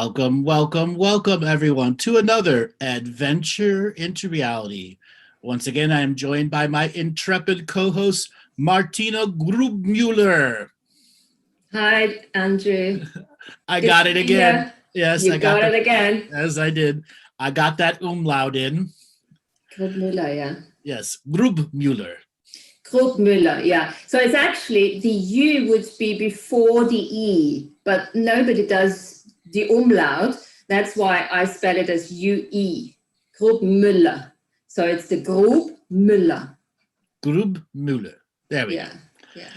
Welcome, welcome, welcome, everyone, to another adventure into reality. Once again, I am joined by my intrepid co-host, Martina GrübMueller. Hi, Andrew. I got it again. Yes, You got it again. Yes, I did. I got that umlaut in. GrübMueller, yeah. Yes, GrübMueller. GrübMueller, yeah. So it's actually the U would be before the E, but nobody does the umlaut. That's why I spell it as UE, GrübMueller. So it's the GrübMueller. GrübMueller. There we go. Yeah.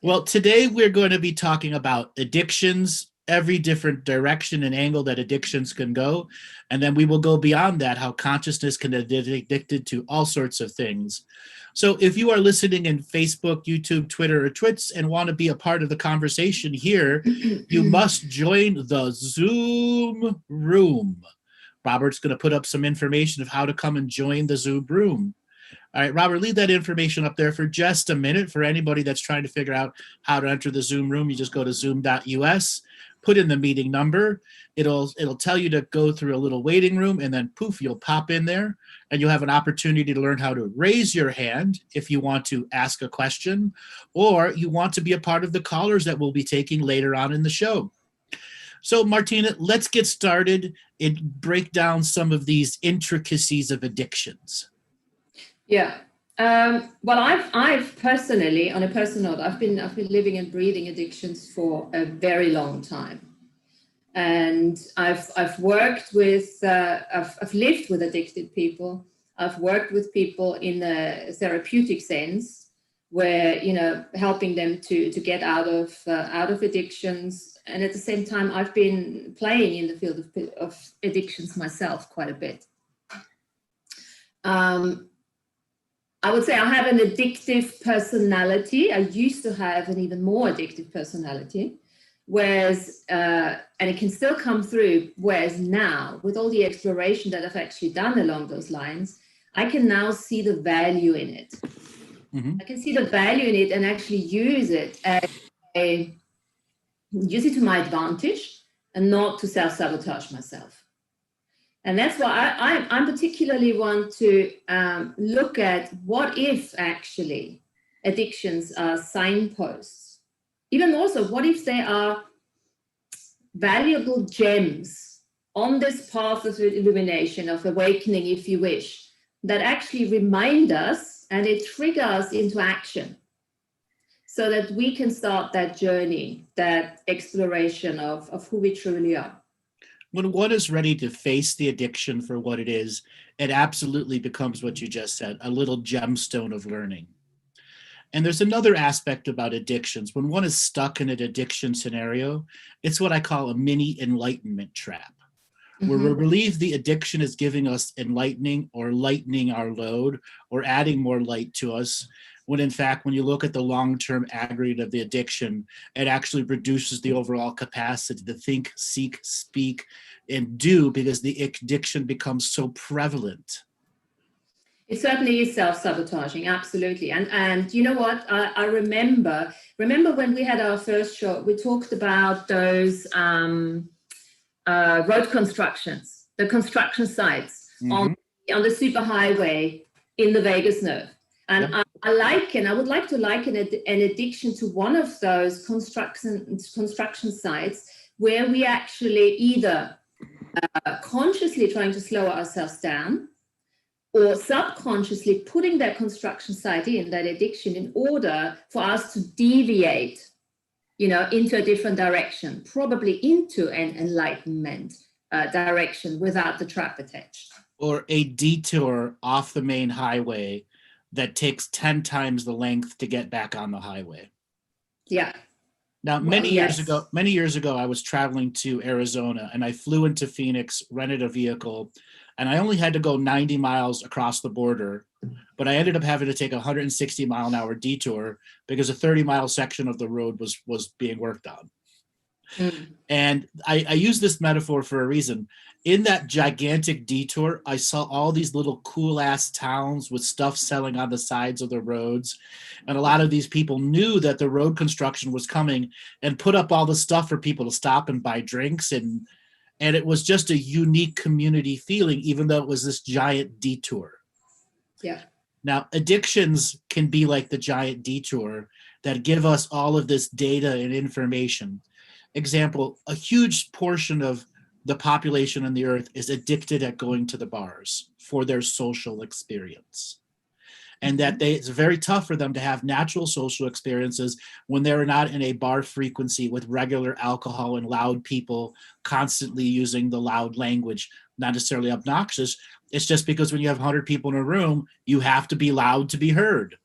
Well, today we're going to be talking about addictions, every different direction and angle that addictions can go. And then we will go beyond that, how consciousness can be addicted to all sorts of things. So if you are listening in Facebook, YouTube, Twitter, or Twits and want to be a part of the conversation here, you must join the Zoom room. Robert's going to put up some information of how to come and join the Zoom room. All right, Robert, leave that information up there for just a minute for anybody that's trying to figure out how to enter the Zoom room. You just go to zoom.us, put in the meeting number. It'll tell you to go through a little waiting room, and then poof, you'll pop in there, and you'll have an opportunity to learn how to raise your hand if you want to ask a question, or you want to be a part of the callers that we'll be taking later on in the show. So, Martina, let's get started and break down some of these intricacies of addictions. Yeah. Well, I've personally, on a personal note, I've been living and breathing addictions for a very long time, and I've worked with, I've lived with addicted people. I've worked with people in a therapeutic sense, where helping them to get out of addictions, and at the same time, I've been playing in the field of addictions myself quite a bit. I would say I have an addictive personality. I used to have an even more addictive personality, whereas, and it can still come through, whereas now, with all the exploration that I've actually done along those lines, I can now see the value in it. Mm-hmm. I can see the value in it and actually use it to my advantage and not to self-sabotage myself. And that's why I particularly want to look at what if actually addictions are signposts. Even more so, what if they are valuable gems on this path of illumination, of awakening, if you wish, that actually remind us and it triggers us into action so that we can start that journey, that exploration of who we truly are. When one is ready to face the addiction for what it is, it absolutely becomes what you just said, a little gemstone of learning. And there's another aspect about addictions. When one is stuck in an addiction scenario, it's what I call a mini enlightenment trap, where we believe the addiction is giving us enlightening or lightening our load or adding more light to us, when in fact, when you look at the long-term aggregate of the addiction, it actually reduces the overall capacity to think, seek, speak, and do, because the addiction becomes so prevalent. It certainly is self-sabotaging, absolutely. And you know what? I remember when we had our first show, we talked about those road constructions, the construction sites on the superhighway in the vagus nerve. And yep. I would like to liken an addiction to one of those construction sites where we actually either consciously trying to slow ourselves down or subconsciously putting that construction site in, that addiction, in order for us to deviate, into a different direction, probably into an enlightenment direction without the trap attached. Or a detour off the main highway that takes 10 times the length to get back on the highway. Yeah. Now, many years ago, I was traveling to Arizona and I flew into Phoenix, rented a vehicle, and I only had to go 90 miles across the border, but I ended up having to take a 160 mile an hour detour because a 30-mile section of the road was being worked on. And I use this metaphor for a reason. In that gigantic detour, I saw all these little cool ass towns with stuff selling on the sides of the roads. And a lot of these people knew that the road construction was coming and put up all the stuff for people to stop and buy drinks. And And it was just a unique community feeling, even though it was this giant detour. Yeah. Now, addictions can be like the giant detour that give us all of this data and information. Example, a huge portion of the population on the earth is addicted at going to the bars for their social experience. And that it's very tough for them to have natural social experiences when they're not in a bar frequency with regular alcohol and loud people constantly using the loud language, not necessarily obnoxious. It's just because when you have 100 people in a room, you have to be loud to be heard.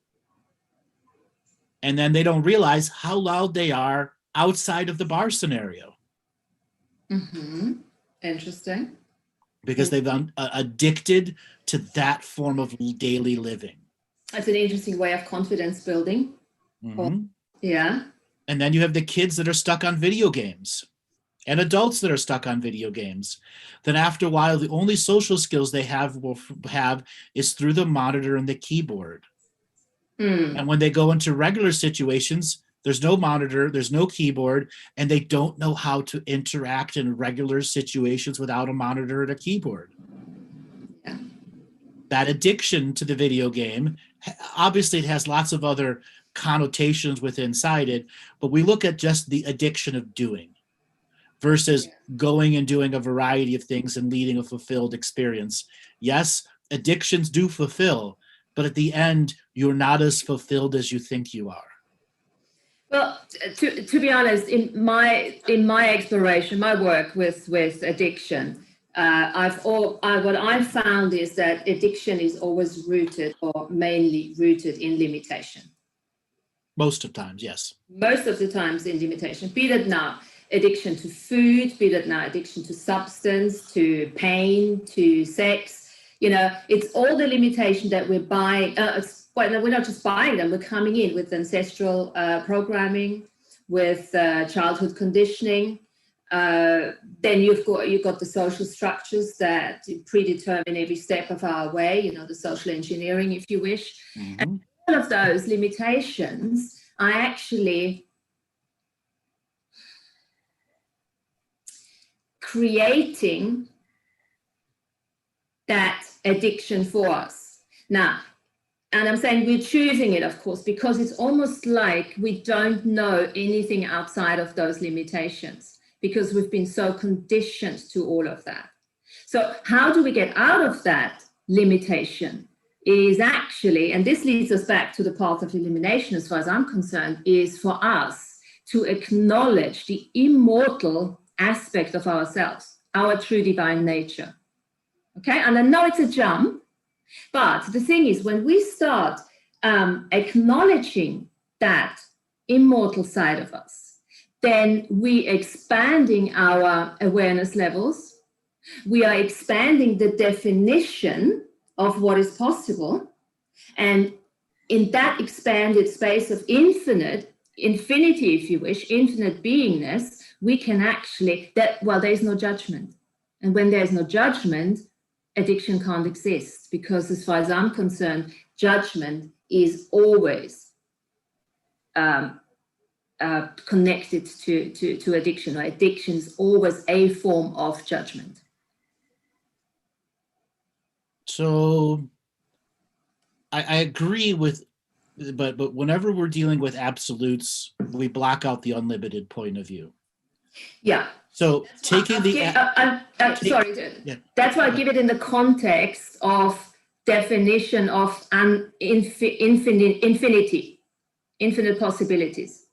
And then they don't realize how loud they are outside of the bar scenario. Interesting. Because they've been addicted to that form of daily living. That's an interesting way of confidence building. Yeah. And then you have the kids that are stuck on video games and adults that are stuck on video games. Then after a while, the only social skills they will have is through the monitor and the keyboard. And when they go into regular situations, there's no monitor, there's no keyboard, and they don't know how to interact in regular situations without a monitor and a keyboard. Yeah. That addiction to the video game, obviously it has lots of other connotations within inside it, but we look at just the addiction of doing versus going and doing a variety of things and leading a fulfilled experience. Yes, addictions do fulfill, but at the end, you're not as fulfilled as you think you are. Well, to be honest, in my exploration, my work with addiction, what I've found is that addiction is always rooted or mainly rooted in limitation. Most of the times, yes. Most of the times in limitation, be that now addiction to food, be that now addiction to substance, to pain, to sex. It's all the limitation that we're buying. We're not just buying them, we're coming in with ancestral programming, with childhood conditioning. Then you've got the social structures that predetermine every step of our way, the social engineering, if you wish. And all of those limitations are actually creating that addiction for us. Now, and I'm saying we're choosing it, of course, because it's almost like we don't know anything outside of those limitations because we've been so conditioned to all of that. So how do we get out of that limitation is actually, and this leads us back to the path of elimination as far as I'm concerned, is for us to acknowledge the immortal aspect of ourselves, our true divine nature. Okay, and I know it's a jump, but the thing is, when we start acknowledging that immortal side of us, then we expanding our awareness levels, we are expanding the definition of what is possible, and in that expanded space of infinity, if you wish, infinite beingness, we can actually, there's no judgment. And when there's no judgment, addiction can't exist, because as far as I'm concerned, judgment is always connected to addiction, or addiction is always a form of judgment. So I agree with, but whenever we're dealing with absolutes, we block out the unlimited point of view. Yeah. So taking that's why I give it in the context of definition of infinite possibilities.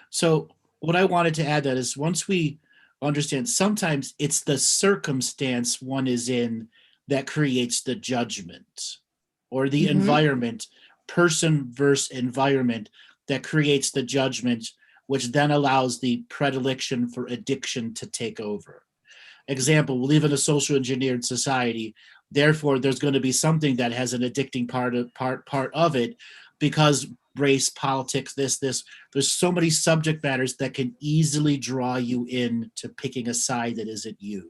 So what I wanted to add that is, once we understand, sometimes it's the circumstance one is in that creates the judgment, or the environment, person versus environment, that creates the judgment, which then allows the predilection for addiction to take over. Example, we live in a social engineered society. Therefore, there's going to be something that has an addicting part of it, because race, politics, this, there's so many subject matters that can easily draw you in to picking a side that isn't you.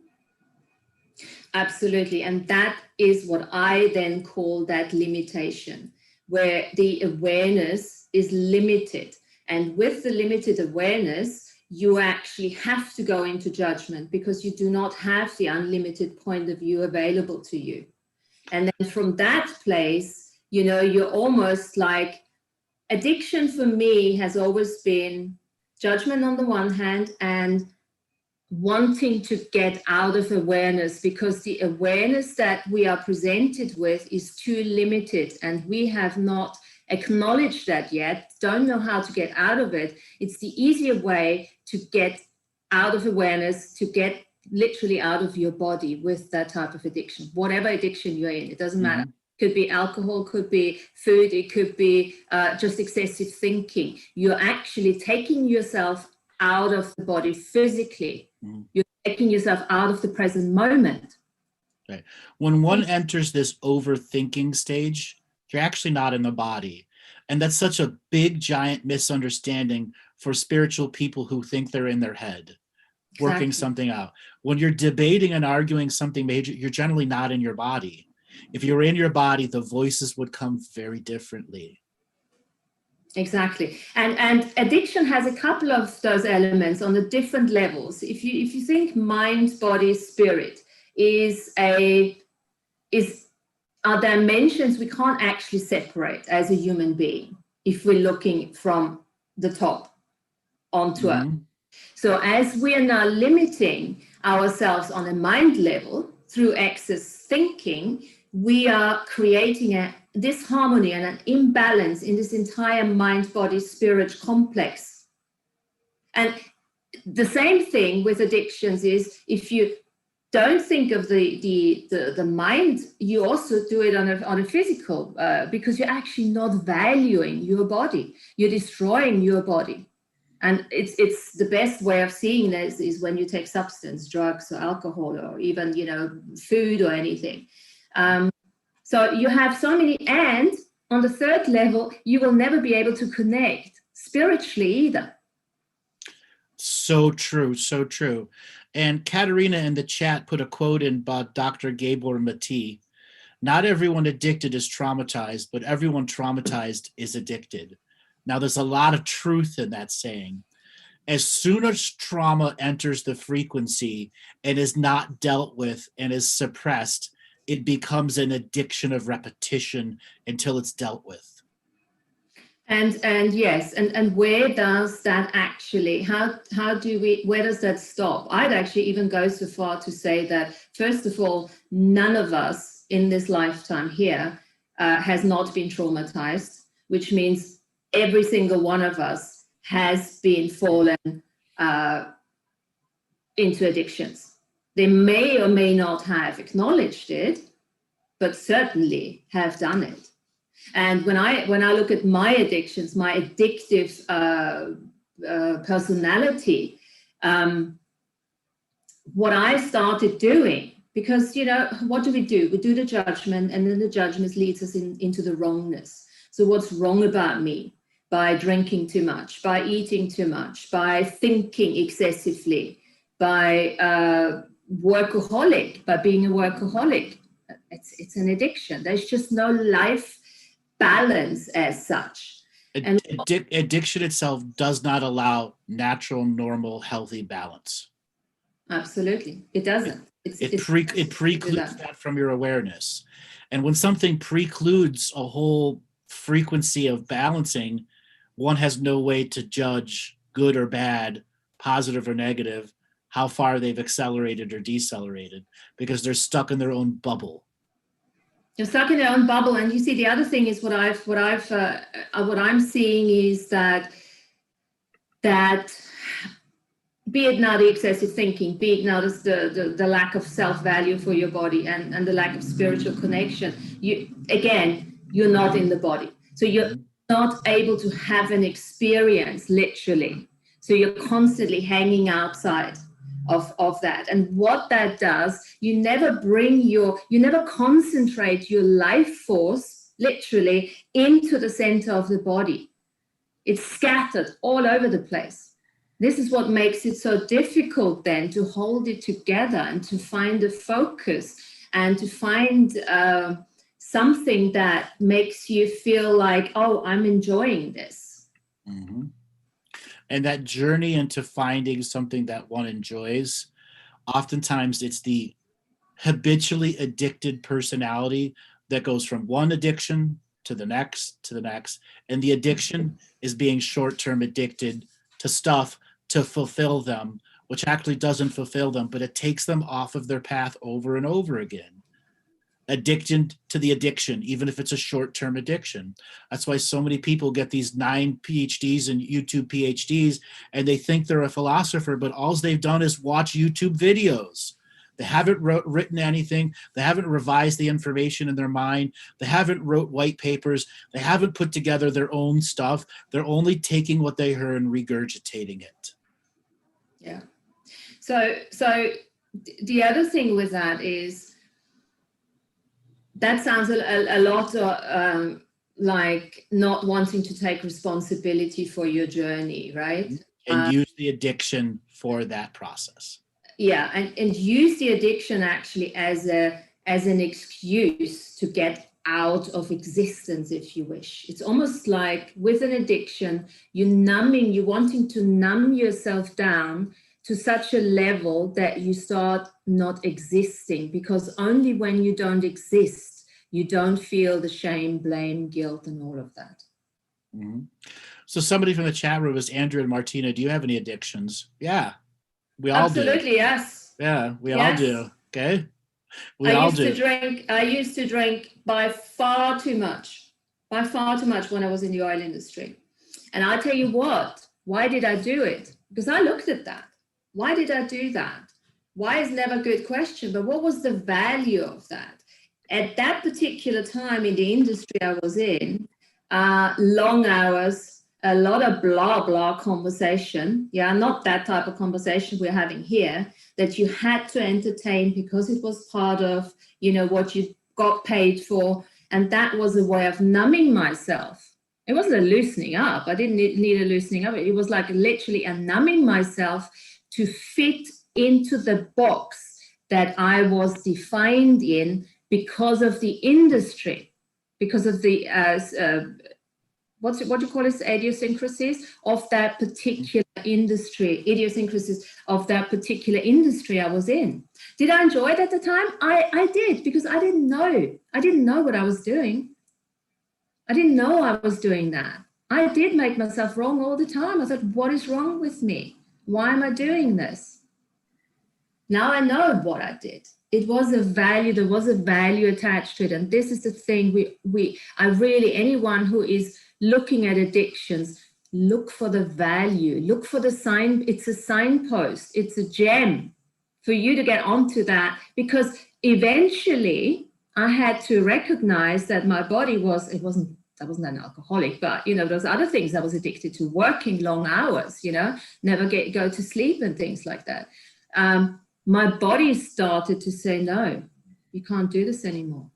Absolutely. And that is what I then call that limitation, where the awareness is limited. And with the limited awareness, you actually have to go into judgment because you do not have the unlimited point of view available to you. And then from that place, you know, you're almost like, addiction for me has always been judgment on the one hand and wanting to get out of awareness, because the awareness that we are presented with is too limited and we have not acknowledged that yet, don't know how to get out of it. It's the easier way to get out of awareness, to get literally out of your body with that type of addiction, whatever addiction you're in, it doesn't matter. Could be alcohol, could be food, it could be just excessive thinking. You're actually taking yourself out of the body physically. You're taking yourself out of the present moment. Right. When one enters this overthinking stage, you're actually not in the body. And that's such a big, giant misunderstanding for spiritual people who think they're in their head, working something out. When you're debating and arguing something major, you're generally not in your body. If you're in your body, the voices would come very differently. Exactly. And addiction has a couple of those elements on the different levels. If you think mind, body, spirit are dimensions we can't actually separate as a human being if we're looking from the top onto Earth. So as we are now limiting ourselves on a mind level through excess thinking, we are creating a disharmony and an imbalance in this entire mind, body, spirit complex. And the same thing with addictions is, if you don't think of the mind, you also do it on a physical, because you're actually not valuing your body. You're destroying your body. And it's the best way of seeing this is when you take substance, drugs or alcohol, or even, you know, food or anything. So you have so many, and on the third level, you will never be able to connect spiritually either. So true, so true. And Katerina in the chat put a quote in by Dr. Gabor Mati. Not everyone addicted is traumatized, but everyone traumatized is addicted. Now, there's a lot of truth in that saying. As soon as trauma enters the frequency and is not dealt with and is suppressed, it becomes an addiction of repetition until it's dealt with. And yes, and where does that actually, where does that stop? I'd actually even go so far to say that, first of all, none of us in this lifetime here has not been traumatized, which means every single one of us has been fallen into addictions. They may or may not have acknowledged it, but certainly have done it. And when I look at my addictions, my addictive personality, what I started doing, because, you know, what do? We do the judgment, and then the judgment leads us into the wrongness. So what's wrong about me? By drinking too much, by eating too much, by thinking excessively, by workaholic, by being a workaholic. It's an addiction. There's just no life balance as such. And addiction itself does not allow natural, normal, healthy balance. Absolutely, it doesn't. It precludes that from your awareness. And when something precludes a whole frequency of balancing, one has no way to judge good or bad, positive or negative, how far they've accelerated or decelerated, because they're stuck in their own bubble. They're stuck in their own bubble. And you see, the other thing is what I'm seeing is that be it now the excessive thinking, be it now the lack of self-value for your body, and the lack of spiritual connection, you're not in the body. So you're not able to have an experience, literally. So you're constantly hanging outside of that. And what that does, you never concentrate your life force, literally, into the center of the body. It's scattered all over the place. This is what makes it so difficult then to hold it together and to find a focus and to find something that makes you feel like, oh, I'm enjoying this. Mm-hmm. And that journey into finding something that one enjoys, oftentimes it's the habitually addicted personality that goes from one addiction to the next to the next. And the addiction is being short-term addicted to stuff to fulfill them, which actually doesn't fulfill them, but it takes them off of their path over and over again. Addiction to the addiction, even if it's a short-term addiction. That's why so many people get these 9 PhDs and YouTube PhDs, and they think they're a philosopher, but all they've done is watch YouTube videos. They haven't written anything. They haven't revised the information in their mind. They haven't wrote white papers. They haven't put together their own stuff. They're only taking what they heard and regurgitating it. Yeah. So the other thing with that is, that sounds a lot like not wanting to take responsibility for your journey, right? And use the addiction for that process. Yeah, and use the addiction actually as an excuse to get out of existence, if you wish. It's almost like with an addiction, you're wanting to numb yourself down to such a level that you start not existing, because only when you don't exist, you don't feel the shame, blame, guilt, and all of that. Mm-hmm. So somebody from the chat room is Andrew and Martina. Do you have any addictions? Yeah, we all do. Absolutely, yes. Yeah, we all do. Okay, I used to drink by far too much when I was in the oil industry. And I tell you what, why did I do it? Because I looked at that. Why did I do that? Why is never a good question, but what was the value of that? At that particular time in the industry I was in, long hours, a lot of blah, blah conversation. Yeah, not that type of conversation we're having here, that you had to entertain because it was part of, what you got paid for. And that was a way of numbing myself. It wasn't a loosening up. I didn't need a loosening up. It was like literally a numbing myself to fit into the box that I was defined in because of the industry, because of the what do you call it, idiosyncrasies of that particular industry, I was in. Did I enjoy it at the time? I did, because I didn't know what I was doing. I didn't know I was doing that. I did make myself wrong all the time. I thought, what is wrong with me? Why am I doing this? Now I know what I did. It was a value, there was a value attached to it. And this is the thing anyone who is looking at addictions, look for the value, look for the sign. It's a signpost, it's a gem for you to get onto that, because eventually I had to recognize that my body I wasn't an alcoholic, but those other things I was addicted to, working long hours, never go to sleep and things like that. My body started to say, no, you can't do this anymore.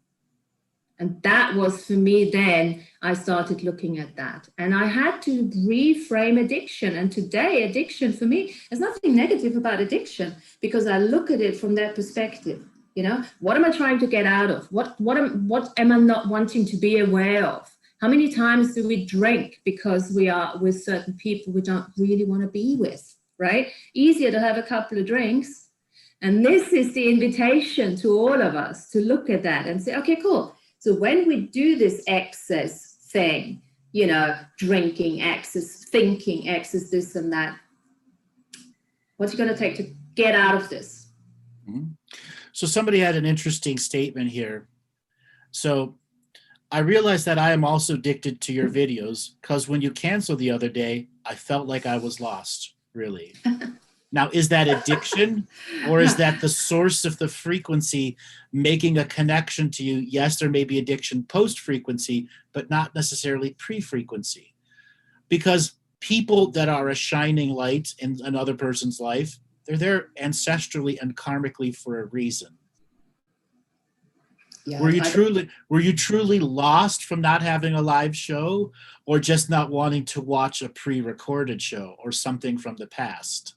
And that was for me, then I started looking at that. And I had to reframe addiction. And today, addiction for me, there's nothing negative about addiction, because I look at it from that perspective. What am I trying to get out of? What am I not wanting to be aware of? How many times do we drink because we are with certain people we don't really want to be with, right? Easier to have a couple of drinks. And this is the invitation to all of us to look at that and say, okay, cool. So when we do this excess thing, drinking excess, thinking excess, this and that, what's it going to take to get out of this? Mm-hmm. So somebody had an interesting statement here. So I realized that I am also addicted to your videos, because when you canceled the other day, I felt like I was lost, really. Now, is that addiction, or is that the source of the frequency making a connection to you? Yes, there may be addiction post-frequency, but not necessarily pre-frequency. Because people that are a shining light in another person's life, they're there ancestrally and karmically for a reason. Yeah, were you truly lost from not having a live show, or just not wanting to watch a pre-recorded show or something from the past?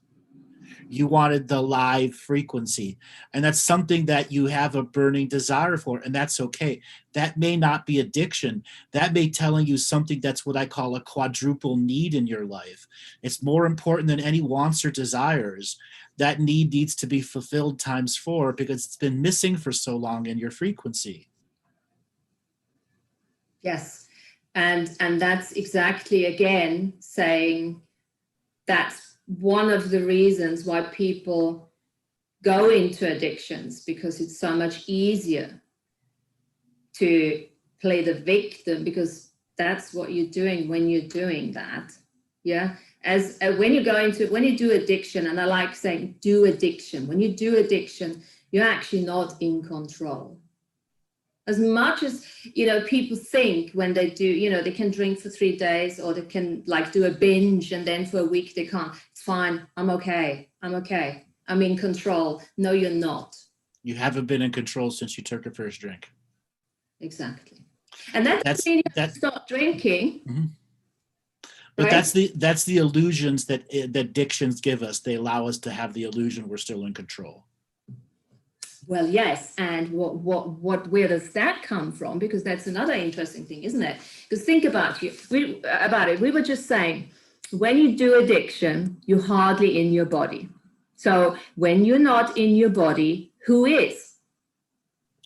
You wanted the live frequency. And that's something that you have a burning desire for, and that's okay. That may not be addiction. That may telling you something that's what I call a quadruple need in your life. It's more important than any wants or desires. That need needs to be fulfilled times 4 because it's been missing for so long in your frequency. Yes. And that's exactly, again, saying that's one of the reasons why people go into addictions, because it's so much easier to play the victim, because that's what you're doing when you're doing that. Yeah. As when you do addiction, and I like saying do addiction, when you do addiction, you're actually not in control. As much as, people think when they do, they can drink for 3 days, or they can like do a binge and then for a week they can't. It's fine. I'm okay. I'm in control. No, you're not. You haven't been in control since you took your first drink. Exactly. And that's when you stop drinking. Mm-hmm. But right? that's the illusions that addictions give us. They allow us to have the illusion we're still in control. Well, yes, and where does that come from? Because that's another interesting thing, isn't it? Because think about it. We were just saying, when you do addiction, you're hardly in your body. So when you're not in your body, who is?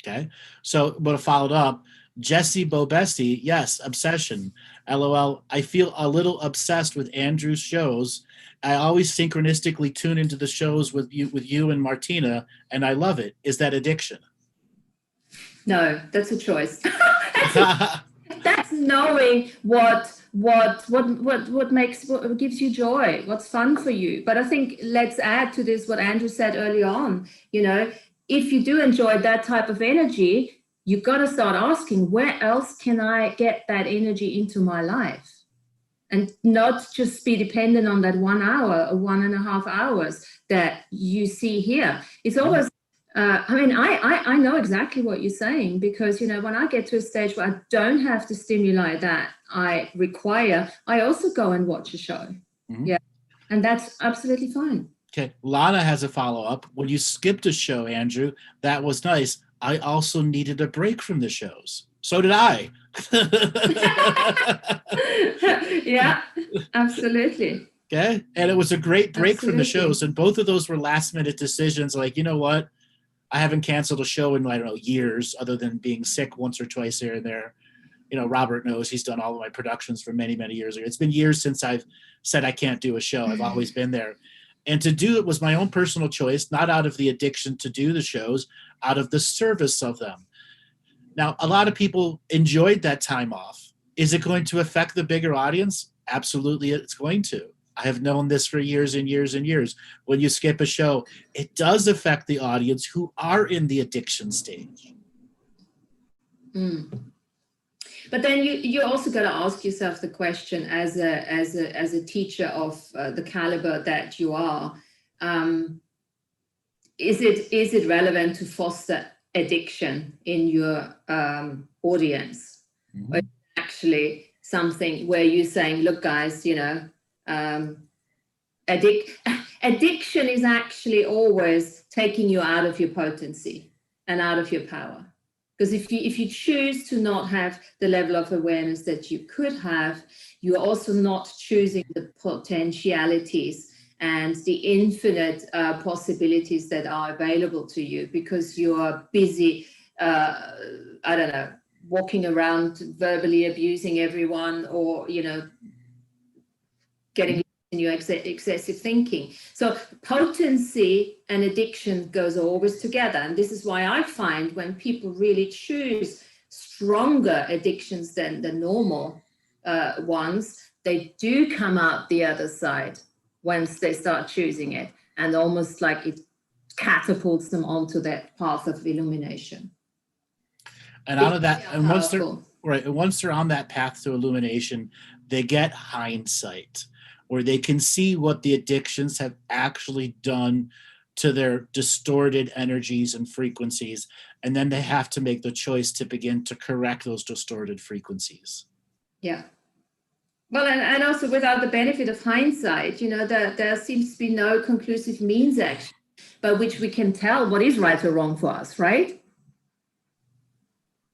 Okay, so but followed up, Jesse Bobesti, yes, obsession. LOL, I feel a little obsessed with Andrew's shows. I always synchronistically tune into the shows with you and Martina, and I love it. Is that addiction? No, that's a choice. That's knowing what gives you joy, what's fun for you. But I think let's add to this what Andrew said early on. If you do enjoy that type of energy, you've got to start asking, where else can I get that energy into my life? And not just be dependent on that 1 hour or 1.5 hours that you see here. It's always, I know exactly what you're saying, because, when I get to a stage where I don't have the stimuli that I require, I also go and watch a show. Mm-hmm. Yeah. And that's absolutely fine. Okay. Lana has a follow-up. When you skipped a show, Andrew, that was nice. I also needed a break from the shows. So did I. Yeah, absolutely. Okay. And it was a great break from the shows. And both of those were last-minute decisions. Like, you know what? I haven't canceled a show in, I don't know, years, other than being sick once or twice here and there. Robert knows he's done all of my productions for many, many years ago. It's been years since I've said I can't do a show. I've always been there. And to do it was my own personal choice, not out of the addiction to do the shows, out of the service of them. Now, a lot of people enjoyed that time off. Is it going to affect the bigger audience? Absolutely, it's going to. I have known this for years and years and years. When you skip a show, it does affect the audience who are in the addiction stage. Mm. But then you also got to ask yourself the question, as a teacher of the caliber that you are, is it relevant to foster addiction in your audience? Mm-hmm. Or actually something where you're saying, look, guys, addiction is actually always taking you out of your potency and out of your power. Because if you choose to not have the level of awareness that you could have, you're also not choosing the potentialities and the infinite possibilities that are available to you, because you are busy, walking around verbally abusing everyone, or, getting in your excessive thinking. So potency and addiction goes always together. And this is why I find when people really choose stronger addictions than the normal ones, they do come out the other side once they start choosing it, and almost like it catapults them onto that path of illumination. And out of that, and once they're on that path to illumination, they get hindsight, where they can see what the addictions have actually done to their distorted energies and frequencies. And then they have to make the choice to begin to correct those distorted frequencies. Yeah. Well, and also without the benefit of hindsight, there seems to be no conclusive means actually by which we can tell what is right or wrong for us, right?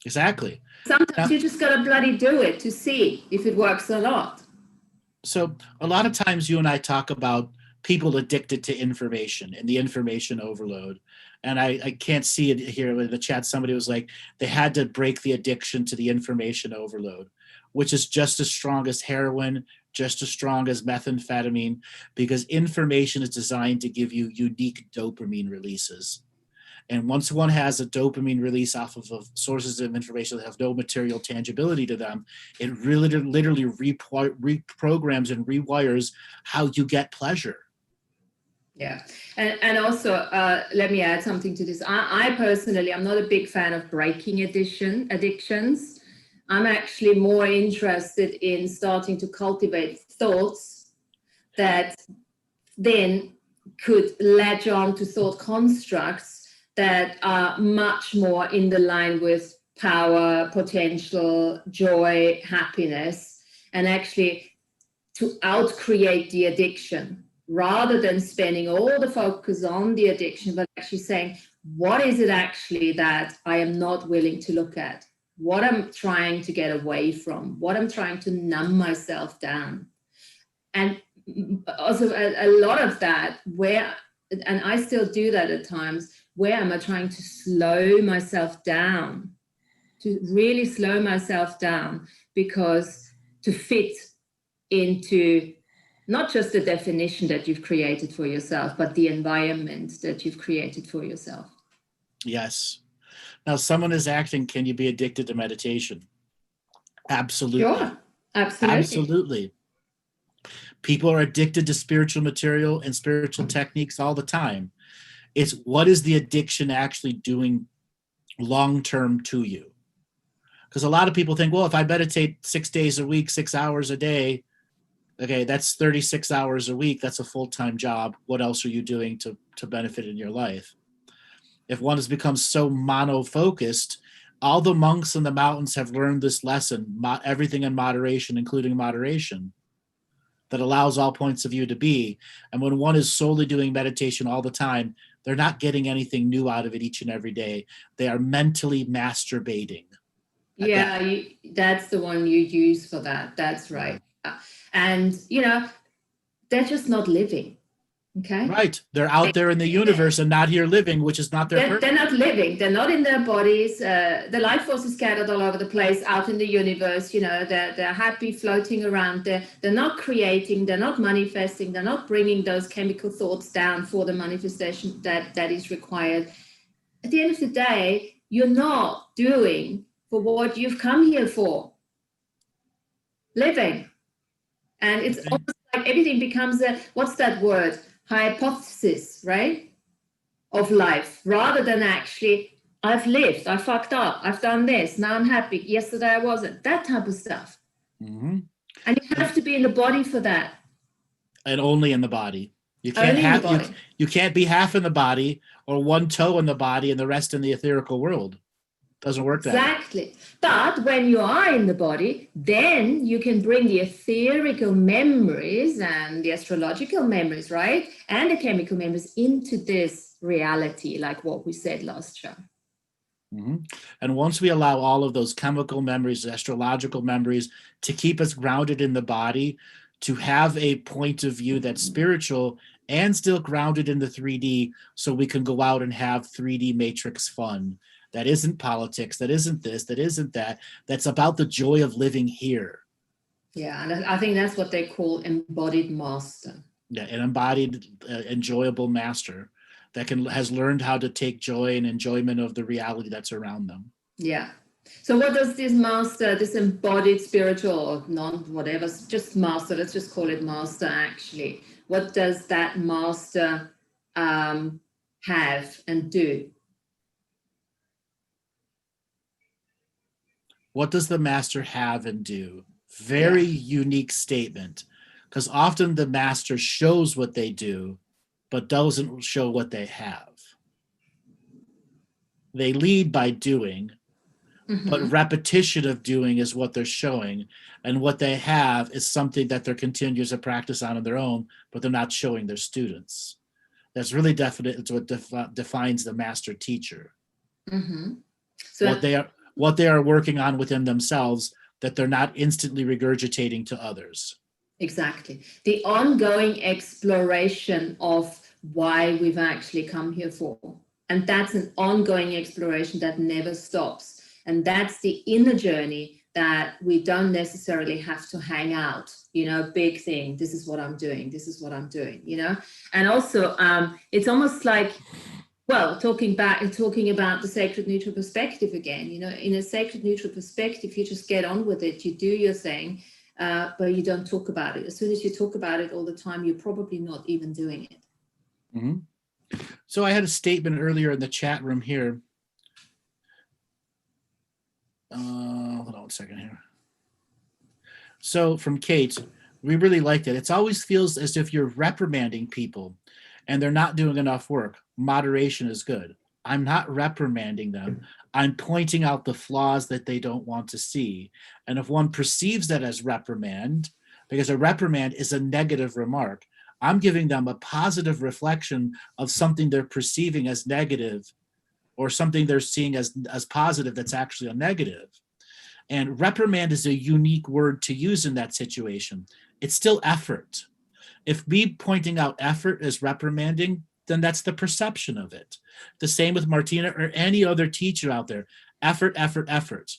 Exactly. Sometimes you just got to bloody do it to see if it works or not. So a lot of times you and I talk about people addicted to information and the information overload. And I can't see it here in the chat. Somebody was like, they had to break the addiction to the information overload, which is just as strong as heroin, just as strong as methamphetamine, because information is designed to give you unique dopamine releases. And once one has a dopamine release off of sources of information that have no material tangibility to them, it really literally reprograms and rewires how you get pleasure. Yeah. And also, let me add something to this. I personally, I'm not a big fan of breaking addictions. I'm actually more interested in starting to cultivate thoughts that then could latch on to thought constructs that are much more in the line with power, potential, joy, happiness, and actually to outcreate the addiction rather than spending all the focus on the addiction, but actually saying, what is it actually that I am not willing to look at? What I'm trying to get away from, what I'm trying to numb myself down. And also a lot of that and I still do that at times, where am I trying to slow myself down, to really slow myself down, because to fit into not just the definition that you've created for yourself, but the environment that you've created for yourself. Yes. Now, someone is acting, can you be addicted to meditation? Absolutely. Sure. Absolutely. Absolutely. People are addicted to spiritual material and spiritual techniques all the time. It's what is the addiction actually doing long-term to you? Because a lot of people think, well, if I meditate 6 days a week, 6 hours a day, okay, that's 36 hours a week. That's a full-time job. What else are you doing to benefit in your life? If one has become so mono-focused, all the monks in the mountains have learned this lesson, everything in moderation, including moderation, that allows all points of view to be. And when one is solely doing meditation all the time, they're not getting anything new out of it each and every day. They are mentally masturbating. Yeah, that's the one you use for that. That's right. And, they're just not living. Okay. Right. They're out there in the universe and not here living, which is not their purpose. They're not living. They're not in their bodies. The life force is scattered all over the place out in the universe. They're happy floating around. They're not creating. They're not manifesting. They're not bringing those chemical thoughts down for the manifestation that is required. At the end of the day, you're not doing for what you've come here for. Living. And it's almost like everything becomes what's that word? Hypothesis, right? Of life, rather than actually, I've lived, I fucked up, I've done this, now I'm happy, yesterday I wasn't, that type of stuff. Mm-hmm. And you have to be in the body for that. And only in the body. You can't you can't be half in the body or one toe in the body and the rest in the etherical world. Doesn't work that way. Exactly. But when you are in the body, then you can bring the etherical memories and the astrological memories, right? And the chemical memories into this reality, like what we said last show. Mm-hmm. And once we allow all of those chemical memories, astrological memories, to keep us grounded in the body, to have a point of view that's spiritual and still grounded in the 3D, so we can go out and have 3D matrix fun. That isn't politics, that isn't this, that isn't that. That's about the joy of living here. Yeah, and I think that's what they call embodied master. Yeah, an embodied, enjoyable master that has learned how to take joy and enjoyment of the reality that's around them. Yeah. So what does this master, this embodied spiritual or non-whatever, just master, let's just call it master actually. What does that master have and do? What does the master have and do? Very unique statement, because often the master shows what they do, but doesn't show what they have. They lead by doing, but repetition of doing is what they're showing. And what they have is something that they're continuing to practice on their own, but they're not showing their students. That's really definite. It's what defines the master teacher. So what they are working on within themselves that they're not instantly regurgitating to others. Exactly. The ongoing exploration of why we've actually come here for. And that's an ongoing exploration that never stops. And that's the inner journey that we don't necessarily have to hang out, you know, big thing. This is what I'm doing. This is what I'm doing, you know. And also, it's almost like, well, talking about the sacred neutral perspective again, you know, in a sacred neutral perspective, you just get on with it, you do your thing, but you don't talk about it. As soon as you talk about it all the time, you're probably not even doing it. So I had a statement earlier in the chat room here. Hold on a second here. So from Kate, we really liked it. It always feels as if you're reprimanding people and they're not doing enough work. Moderation is good. I'm not reprimanding them. I'm pointing out the flaws that they don't want to see. And if one perceives that as reprimand, because a reprimand is a negative remark, I'm giving them a positive reflection of something they're perceiving as negative or something they're seeing as positive that's actually a negative. And reprimand is a unique word to use in that situation. It's still effort. If me pointing out effort is reprimanding, then that's the perception of it. The same with Martina or any other teacher out there. Effort, effort, effort.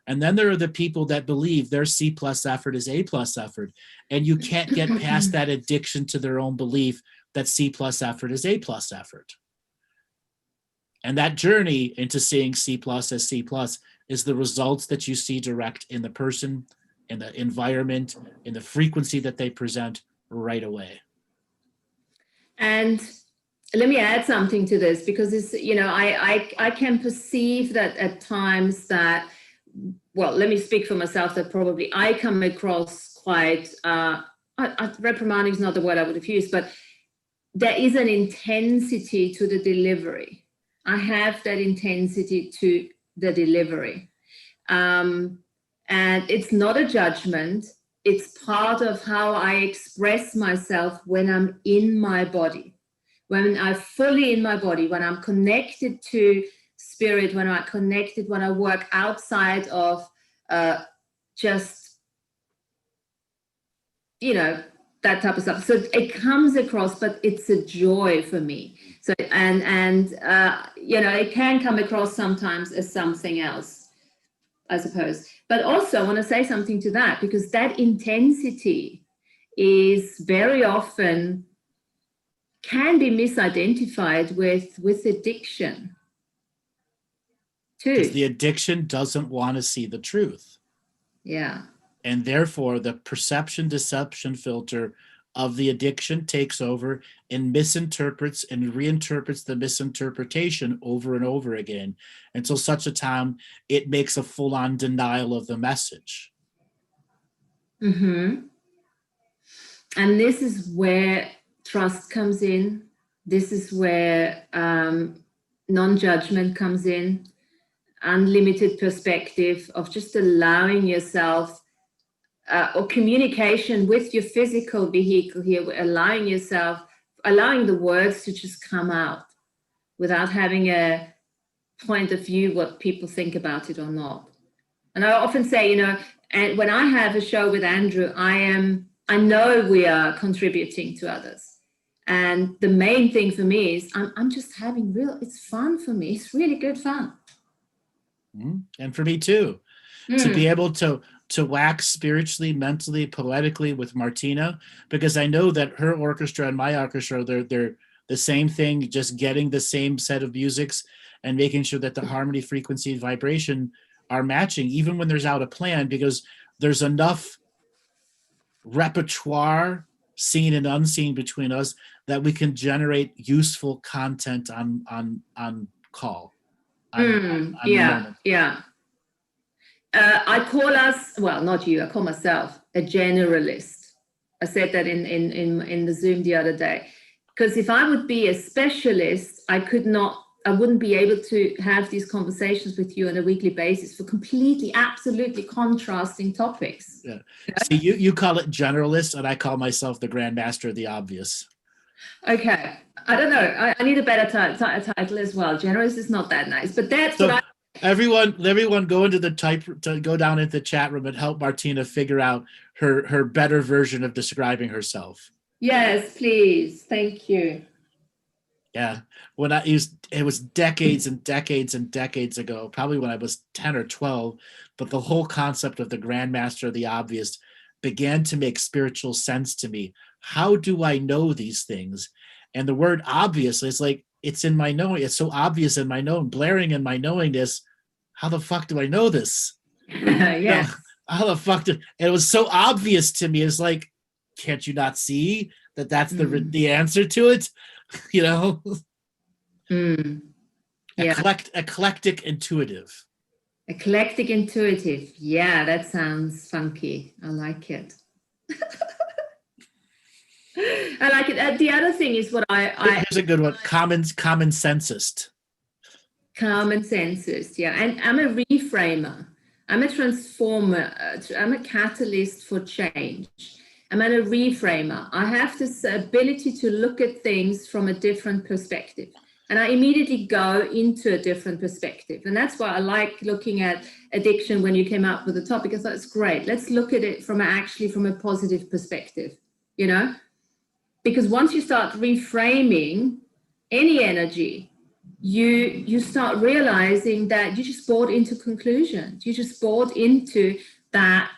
And then there are the people that believe their C+ effort is A+ effort. And you can't get past that addiction to their own belief that C+ effort is A+ effort. And that journey into seeing C+ as C+ is the results that you see direct in the person, in the environment, in the frequency that they present right away. And let me add something to this, because it's, you know, I can perceive that at times that, well, let me speak for myself, that probably I come across quite, reprimanding is not the word I would have used, but there is an intensity to the delivery. I have that intensity to the delivery. And it's not a judgment. It's part of how I express myself when I'm in my body, when I'm fully in my body, when I'm connected to spirit, when I work outside of just, you know, that type of stuff. So it comes across, but it's a joy for me. So, and you know, it can come across sometimes as something else, I suppose. But also I want to say something to that, because that intensity is very often can be misidentified with addiction too. Because the addiction doesn't want to see the truth. Yeah. And therefore the perception deception filter of the addiction takes over and misinterprets and reinterprets the misinterpretation over and over again until such a time it makes a full-on denial of the message. And this is where trust comes in. This is where non-judgment comes in, unlimited perspective of just allowing yourself or communication with your physical vehicle here, allowing the words to just come out without having a point of view what people think about it or not. And I often say, you know, and when I have a show with Andrew, I know we are contributing to others. And the main thing for me is I'm just having it's fun for me. It's really good fun. And for me too, to be able to wax spiritually, mentally, poetically with Martina, because I know that her orchestra and my orchestra, they're the same thing, just getting the same set of musics and making sure that the harmony, frequency, and vibration are matching, even when there's out of plan, because there's enough repertoire, seen and unseen, between us that we can generate useful content on call. Yeah. I call us, well, not you, I call myself a generalist. I said that in the Zoom the other day, because if I would be a specialist, I I wouldn't be able to have these conversations with you on a weekly basis for completely, absolutely contrasting topics. Yeah. See, you call it generalist, and I call myself the grandmaster of the obvious. Okay. I don't know. I need a better title as well. Generous is not that nice, but that's So what everyone go into go down into the chat room and help Martina figure out her better version of describing herself. Yes, please. Thank you. Yeah. When it was decades and decades and decades ago, probably when I was 10 or 12, but the whole concept of the grandmaster of the obvious began to make spiritual sense to me. How do I know these things? And the word obvious is like, it's in my knowing. It's so obvious in my knowing, blaring in my knowingness. How the fuck do I know this? Yeah. How the fuck it was so obvious to me. It's like, can't you not see that that's the answer to it? You know? Yeah. Eclectic intuitive. Eclectic intuitive. Yeah, that sounds funky. I like it. I like it. The other thing is what here's a good one. Common sensist. Common senses. Yeah. And I'm a reframer. I'm a transformer. I'm a catalyst for change. I'm a reframer. I have this ability to look at things from a different perspective. And I immediately go into a different perspective. And that's why I like looking at addiction when you came up with the topic. I thought it's great. Let's look at it from a positive perspective, you know? Because once you start reframing any energy, you start realizing that you just bought into conclusions. You just bought into that,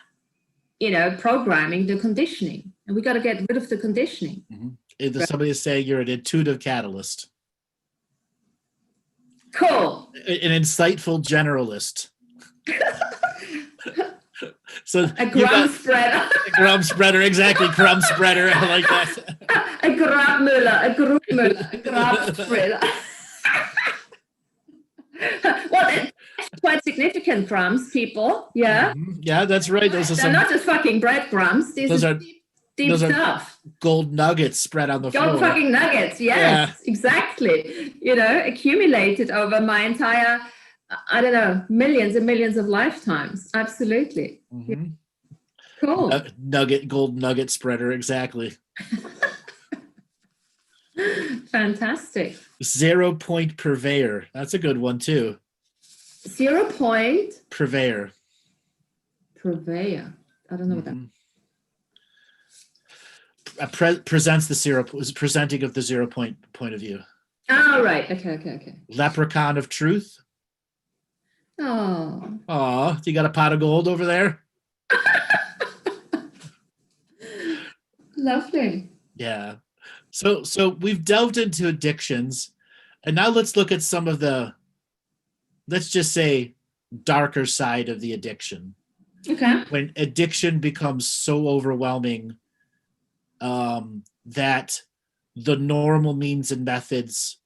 you know, programming, the conditioning. And we got to get rid of the conditioning. Mm-hmm. Somebody is saying you're an intuitive catalyst. Cool. An insightful generalist. So a crumb spreader. A crumb spreader, exactly. Crumb spreader. I like that. A grubmueller, a crumb spreader. Well, it's quite significant crumbs, people. Yeah. Mm-hmm. Yeah, that's right. They're not just fucking breadcrumbs. These are deep stuff. Gold nuggets spread on the floor. Gold fucking nuggets. Yes, yeah. Exactly. You know, accumulated over my entire, I don't know, millions and millions of lifetimes. Absolutely. Mm-hmm. Cool. Gold nugget spreader. Exactly. Fantastic. 0 point purveyor. That's a good one too. 0 point purveyor. Purveyor. I don't know what that. Presents the presenting of the 0 point of view. Oh, right. Okay. Leprechaun of Truth. Oh, you got a pot of gold over there? Lovely. Yeah. So we've delved into addictions, and now let's look at some of the, let's just say, darker side of the addiction. Okay. When addiction becomes so overwhelming that the normal means and methods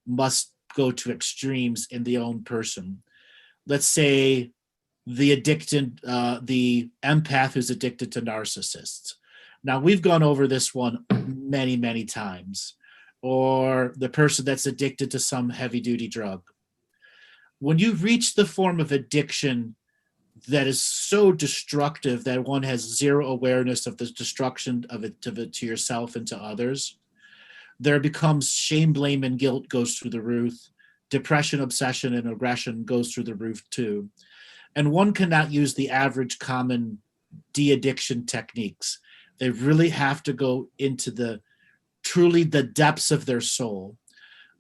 must go to extremes in the own person. Let's say the empath who's addicted to narcissists. Now, we've gone over this one many, many times. Or the person that's addicted to some heavy-duty drug. When you reach the form of addiction that is so destructive that one has zero awareness of the destruction of it to yourself and to others, there becomes shame, blame, and guilt goes through the roof. Depression, obsession, and aggression goes through the roof too. And one cannot use the average common de-addiction techniques. They really have to go into truly the depths of their soul.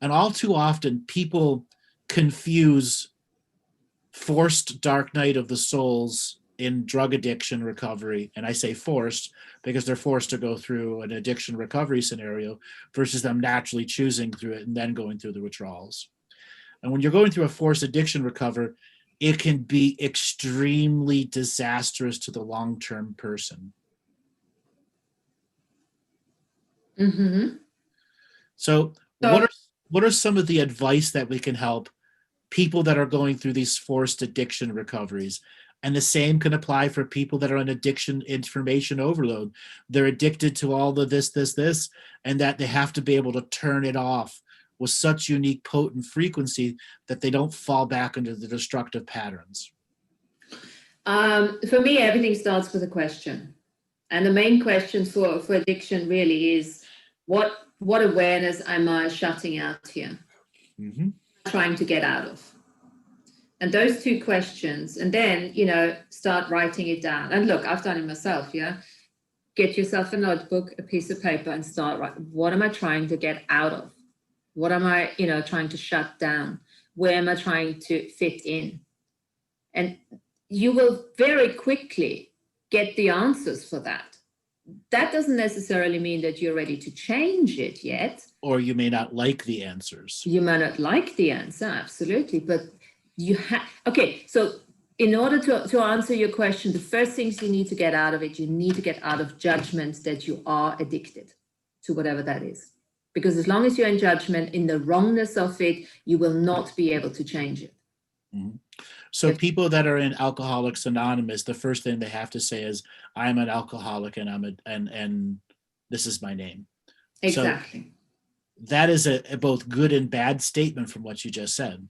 And all too often, people confuse forced dark night of the souls in drug addiction recovery, and I say forced because they're forced to go through an addiction recovery scenario versus them naturally choosing through it and then going through the withdrawals. And when you're going through a forced addiction recovery, it can be extremely disastrous to the long-term person. Mm-hmm. So what are some of the advice that we can help people that are going through these forced addiction recoveries? And the same can apply for people that are on addiction information overload. They're addicted to all of this, and that they have to be able to turn it off with such unique, potent frequency that they don't fall back into the destructive patterns? For me, everything starts with a question. And the main question for addiction really is, what awareness am I shutting out here? Mm-hmm. Trying to get out of? And those two questions, and then, start writing it down. And look, I've done it myself, yeah? Get yourself a notebook, a piece of paper, and start writing. What am I trying to get out of? What am I, trying to shut down? Where am I trying to fit in? And you will very quickly get the answers for that. That doesn't necessarily mean that you're ready to change it yet. Or you may not like the answers. You may not like the answer, absolutely. But you have, okay, so in order to answer your question, the first things you need to get out of it, you need to get out of judgment that you are addicted to whatever that is. Because as long as you're in judgment, in the wrongness of it, you will not be able to change it. Mm-hmm. So people that are in Alcoholics Anonymous, the first thing they have to say is, I'm an alcoholic and and this is my name. Exactly. So that is a both good and bad statement from what you just said.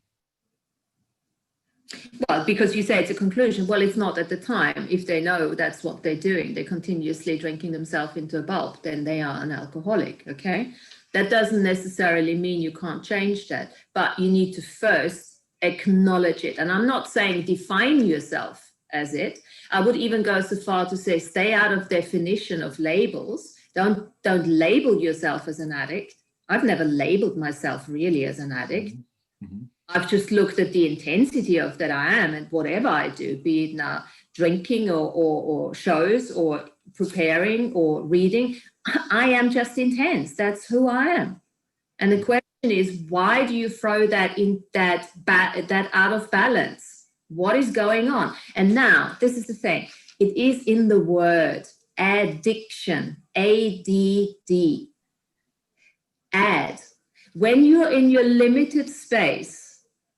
Well, because you say it's a conclusion. Well, it's not at the time. If they know that's what they're doing, they're continuously drinking themselves into a bulb, then they are an alcoholic, okay? That doesn't necessarily mean you can't change that, but you need to first acknowledge it. And I'm not saying define yourself as it. I would even go so far to say stay out of definition of labels. Don't label yourself as an addict. I've never labeled myself really as an addict. Mm-hmm. I've just looked at the intensity of that I am, and whatever I do, be it now drinking or shows or preparing or reading, I am just intense. That's who I am. And the question is, why do you throw that in that out of balance? What is going on? And now, this is the thing. It is in the word addiction, ADD. Add. When you're in your limited space,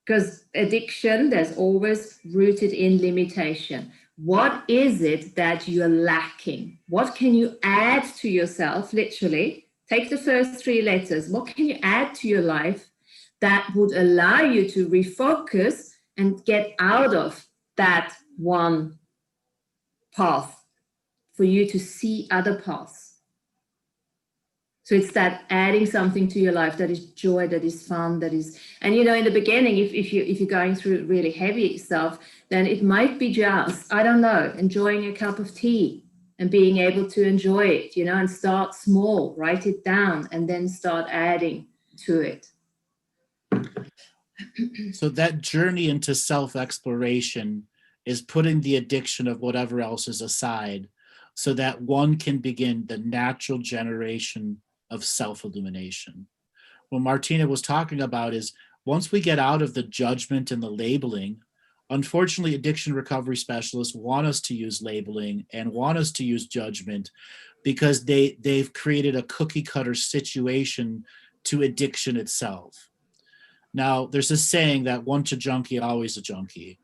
because addiction, there's always rooted in limitation. What is it that you're lacking? What can you add to yourself, literally? Take the first three letters. What can you add to your life that would allow you to refocus and get out of that one path for you to see other paths? So it's that adding something to your life that is joy, that is fun, that is, and in the beginning, if you're going through really heavy stuff, then it might be just, I don't know, enjoying a cup of tea and being able to enjoy it, and start small, write it down, and then start adding to it. So that journey into self-exploration is putting the addiction of whatever else is aside so that one can begin the natural generation of self-illumination. What Martina was talking about is once we get out of the judgment and the labeling, unfortunately, addiction recovery specialists want us to use labeling and want us to use judgment because they've created a cookie cutter situation to addiction itself. Now, there's a saying that once a junkie, always a junkie.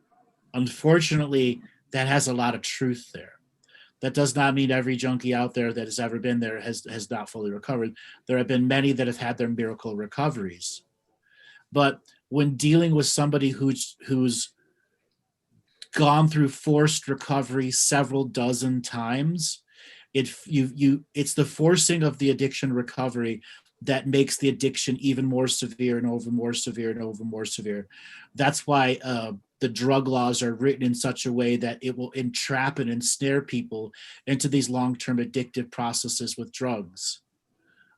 Unfortunately, that has a lot of truth there. That does not mean every junkie out there that has ever been there has not fully recovered. There have been many that have had their miracle recoveries. But when dealing with somebody who's gone through forced recovery several dozen times, it's the forcing of the addiction recovery that makes the addiction even more severe and over more severe and over more severe. That's why the drug laws are written in such a way that it will entrap and ensnare people into these long-term addictive processes with drugs,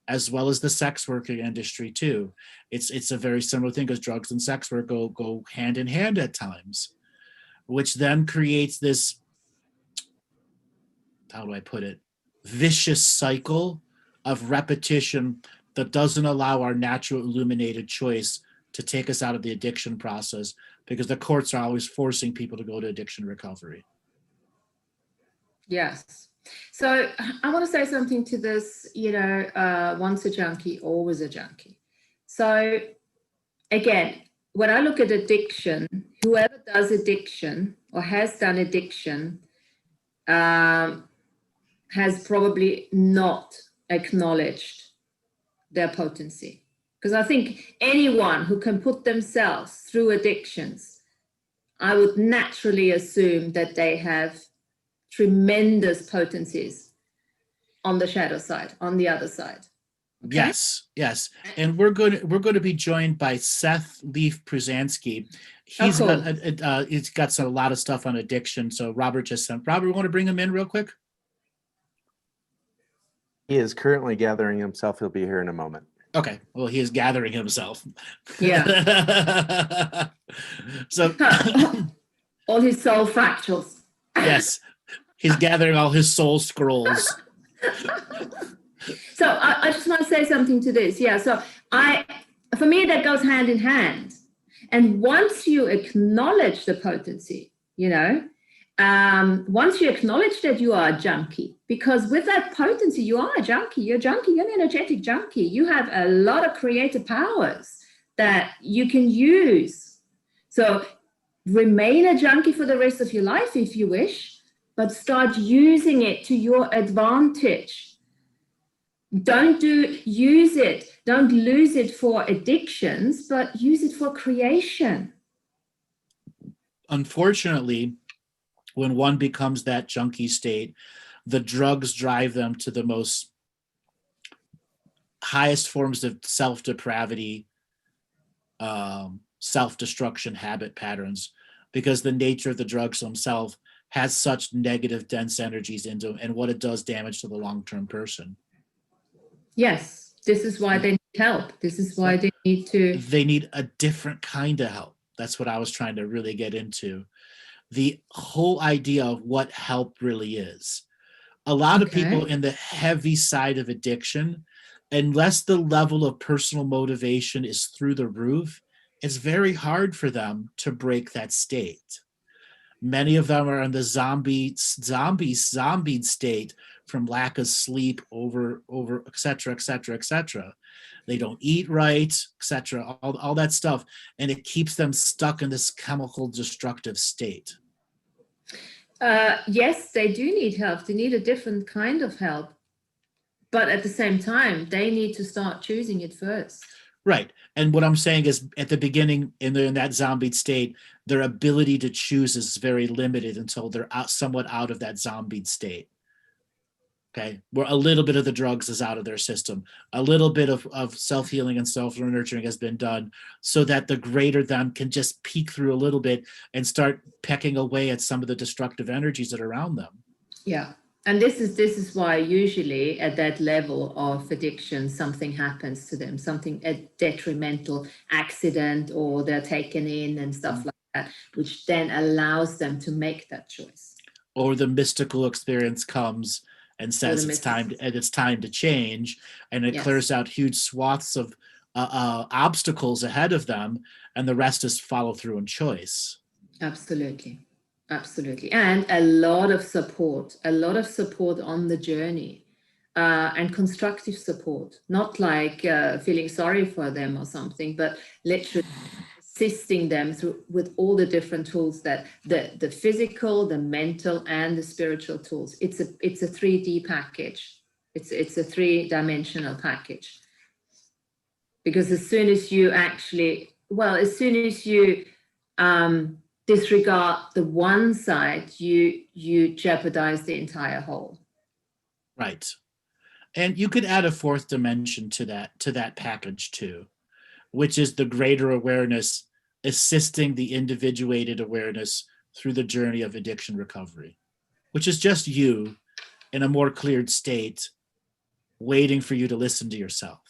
as well as the sex working industry too. It's a very similar thing because drugs and sex work go hand in hand at times, which then creates this, how do I put it, vicious cycle of repetition that doesn't allow our natural illuminated choice to take us out of the addiction process, because the courts are always forcing people to go to addiction recovery. Yes. So I want to say something to this, once a junkie, always a junkie. So again, when I look at addiction, whoever does addiction or has done addiction has probably not acknowledged their potency. Because I think anyone who can put themselves through addictions, I would naturally assume that they have tremendous potencies on the shadow side, on the other side. Okay? Yes. And we're going to be joined by Seth Leaf Pruzansky. He's cool. got a lot of stuff on addiction. So Robert, we want to bring him in real quick? He is currently gathering himself. He'll be here in a moment. Okay. Well, he is gathering himself. Yeah. So all his soul fractals. Yes. He's gathering all his soul scrolls. So I just want to say something to this. Yeah. So for me, that goes hand in hand. And once you acknowledge the potency, once you acknowledge that you are a junkie, because with that potency, you are a junkie, you're an energetic junkie. You have a lot of creative powers that you can use. So remain a junkie for the rest of your life if you wish, but start using it to your advantage. Don't lose it for addictions, but use it for creation. Unfortunately, when one becomes that junkie state, the drugs drive them to the most highest forms of self-depravity, self-destruction habit patterns, because the nature of the drugs themselves has such negative, dense energies into them, and what it does damage to the long-term person. Yes, this is why they need help. This is why they need a different kind of help. That's what I was trying to really get into. The whole idea of what help really is. A lot of people in the heavy side of addiction, unless the level of personal motivation is through the roof, it's very hard for them to break that state. Many of them are in the zombie state from lack of sleep, over et cetera. They don't eat right, etc. All that stuff, and it keeps them stuck in this chemical destructive state. Yes, they do need help. They need a different kind of help, but at the same time, they need to start choosing it first. Right. And what I'm saying is, at the beginning, in that zombie state, their ability to choose is very limited until they're somewhat out of that zombie state. Okay, where a little bit of the drugs is out of their system, a little bit of self-healing and self-nurturing has been done, so that the greater them can just peek through a little bit and start pecking away at some of the destructive energies that are around them. Yeah, and this is why usually at that level of addiction, something happens to them, a detrimental accident, or they're taken in and stuff like that, which then allows them to make that choice. Or the mystical experience comes and says it's time to change, and it clears out huge swaths of obstacles ahead of them, and the rest is follow through and choice. Absolutely, and a lot of support on the journey, and constructive support, not like feeling sorry for them or something, but literally assisting them with all the different tools, that the physical, the mental, and the spiritual tools. It's a 3D package. It's a 3-dimensional package. Because as soon as you disregard the one side, you jeopardize the entire whole. Right. And you could add a 4th dimension to that package too, which is the greater awareness assisting the individuated awareness through the journey of addiction recovery, which is just you in a more cleared state, waiting for you to listen to yourself.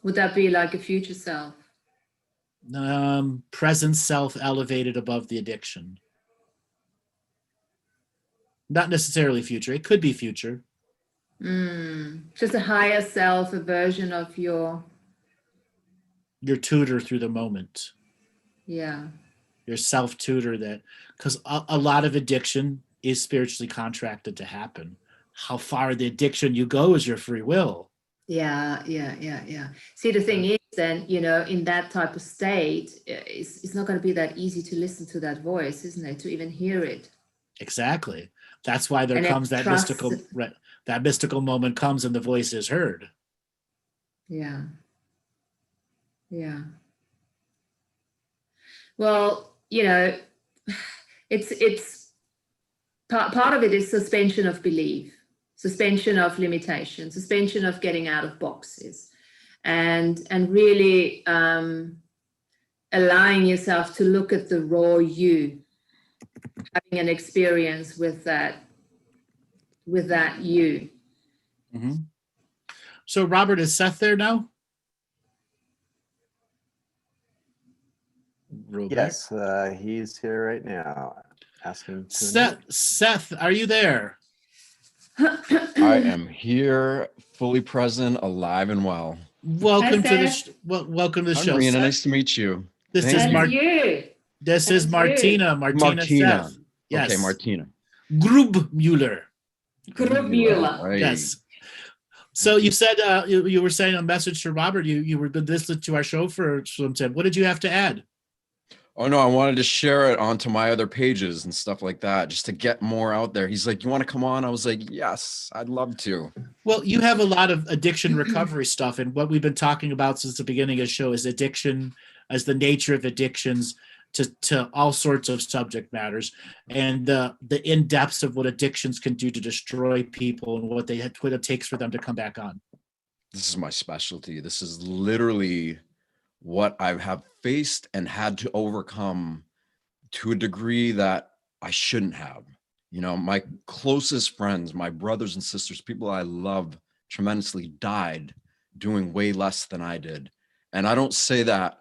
Would that be like a future self? Present self elevated above the addiction. Not necessarily future. It could be future. Just a higher self, a version of your tutor through the moment. Yeah. Your self-tutor, because a lot of addiction is spiritually contracted to happen. How far the addiction you go is your free will. Yeah. See, the thing is then, in that type of state, it's not going to be that easy to listen to that voice, isn't it? To even hear it. Exactly. That's why there comes that mystical moment comes and the voice is heard. Yeah. Yeah. Well, it's part of it is suspension of belief, suspension of limitation, suspension of getting out of boxes, and really allowing yourself to look at the raw you, having an experience with that you. Mm-hmm. So Robert, is Seth there now? Robert? Yes, he's here right now. Asking to Seth, are you there? I am here, fully present, alive and well. Welcome to Seth. welcome to the Hi, show. Martina. Seth. Nice to meet you. This Thank is you. This is Martina. Martina. Seth. Yes. Okay, Martina. GrübMueller. GrübMueller. Right. Yes. So you said you were saying a message to Robert. You were listening to our show for some time. What did you have to add? Oh no, I wanted to share it onto my other pages and stuff like that, just to get more out there. He's like, "You want to come on?" I was like, "Yes, I'd love to." Well, you have a lot of addiction recovery stuff, and what we've been talking about since the beginning of the show is addiction, as the nature of addictions to all sorts of subject matters, and the in depths of what addictions can do to destroy people and what it takes for them to come back on. This is my specialty. This is literally what I have faced and had to overcome to a degree that I shouldn't have. My closest friends, my brothers and sisters, people I love tremendously, died doing way less than I did. And I don't say that,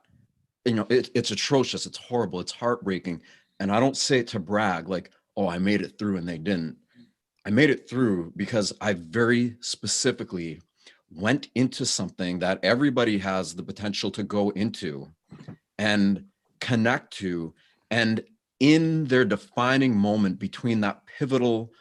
it's atrocious, it's horrible, it's heartbreaking. And I don't say it to brag like, oh, I made it through and they didn't. I made it through because I very specifically went into something that everybody has the potential to go into and connect to. And in their defining moment between that pivotal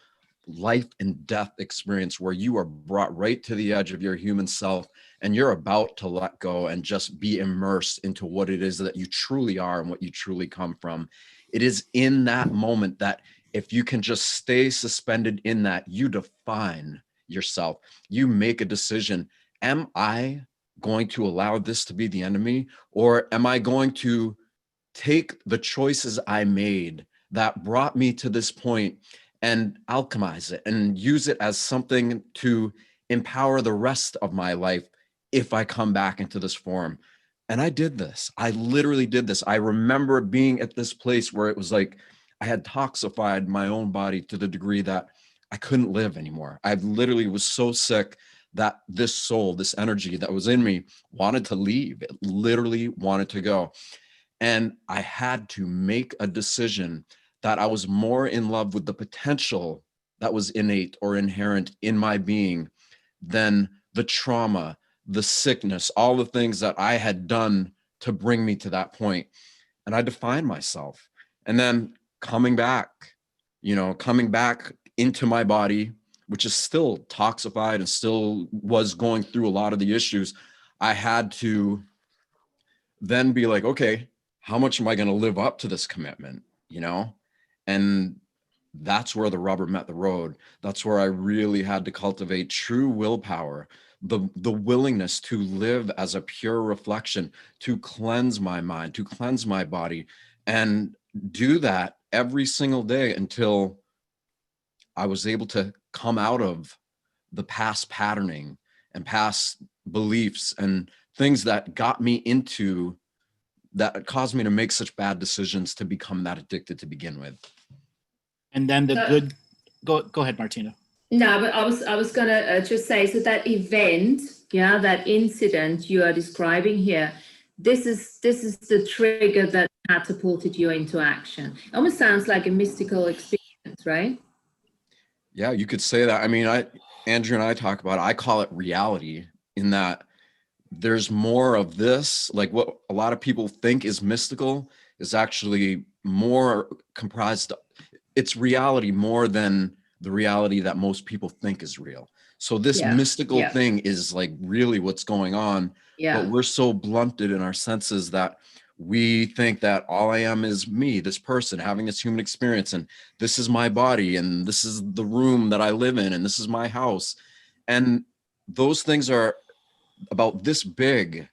life and death experience where you are brought right to the edge of your human self and you're about to let go and just be immersed into what it is that you truly are and what you truly come from. It is in that moment that if you can just stay suspended in that, you define yourself. You make a decision. Am I going to allow this to be the enemy, or am I going to take the choices I made that brought me to this point and alchemize it and use it as something to empower the rest of my life if I come back into this form? And I did this. I literally did this. I remember being at this place where it was like I had toxified my own body to the degree that I couldn't live anymore. I literally was so sick that this soul, this energy that was in me wanted to leave. It literally wanted to go. And I had to make a decision that I was more in love with the potential that was innate or inherent in my being than the trauma, the sickness, all the things that I had done to bring me to that point. And I defined myself. And then coming back into my body, which is still toxified and still was going through a lot of the issues, I had to then be like, okay, how much am I going to live up to this commitment? And that's where the rubber met the road. That's where I really had to cultivate true willpower, the willingness to live as a pure reflection, to cleanse my mind, to cleanse my body, and do that every single day until I was able to come out of the past patterning and past beliefs and things that got me into that caused me to make such bad decisions to become that addicted to begin with. And then go ahead, Martina. No, but I was gonna just say, so that event, that incident you are describing here, this is the trigger that catapulted you into action. It almost sounds like a mystical experience, right? Yeah, you could say that. I mean, Andrew and I talk about it. I call it reality, in that there's more of this, like what a lot of people think is mystical is actually more comprised. It's reality more than the reality that most people think is real. So this mystical thing is like really what's going on. Yeah. But we're so blunted in our senses that we think that all I am is me, this person having this human experience, and this is my body, and this is the room that I live in, and this is my house. And those things are about this big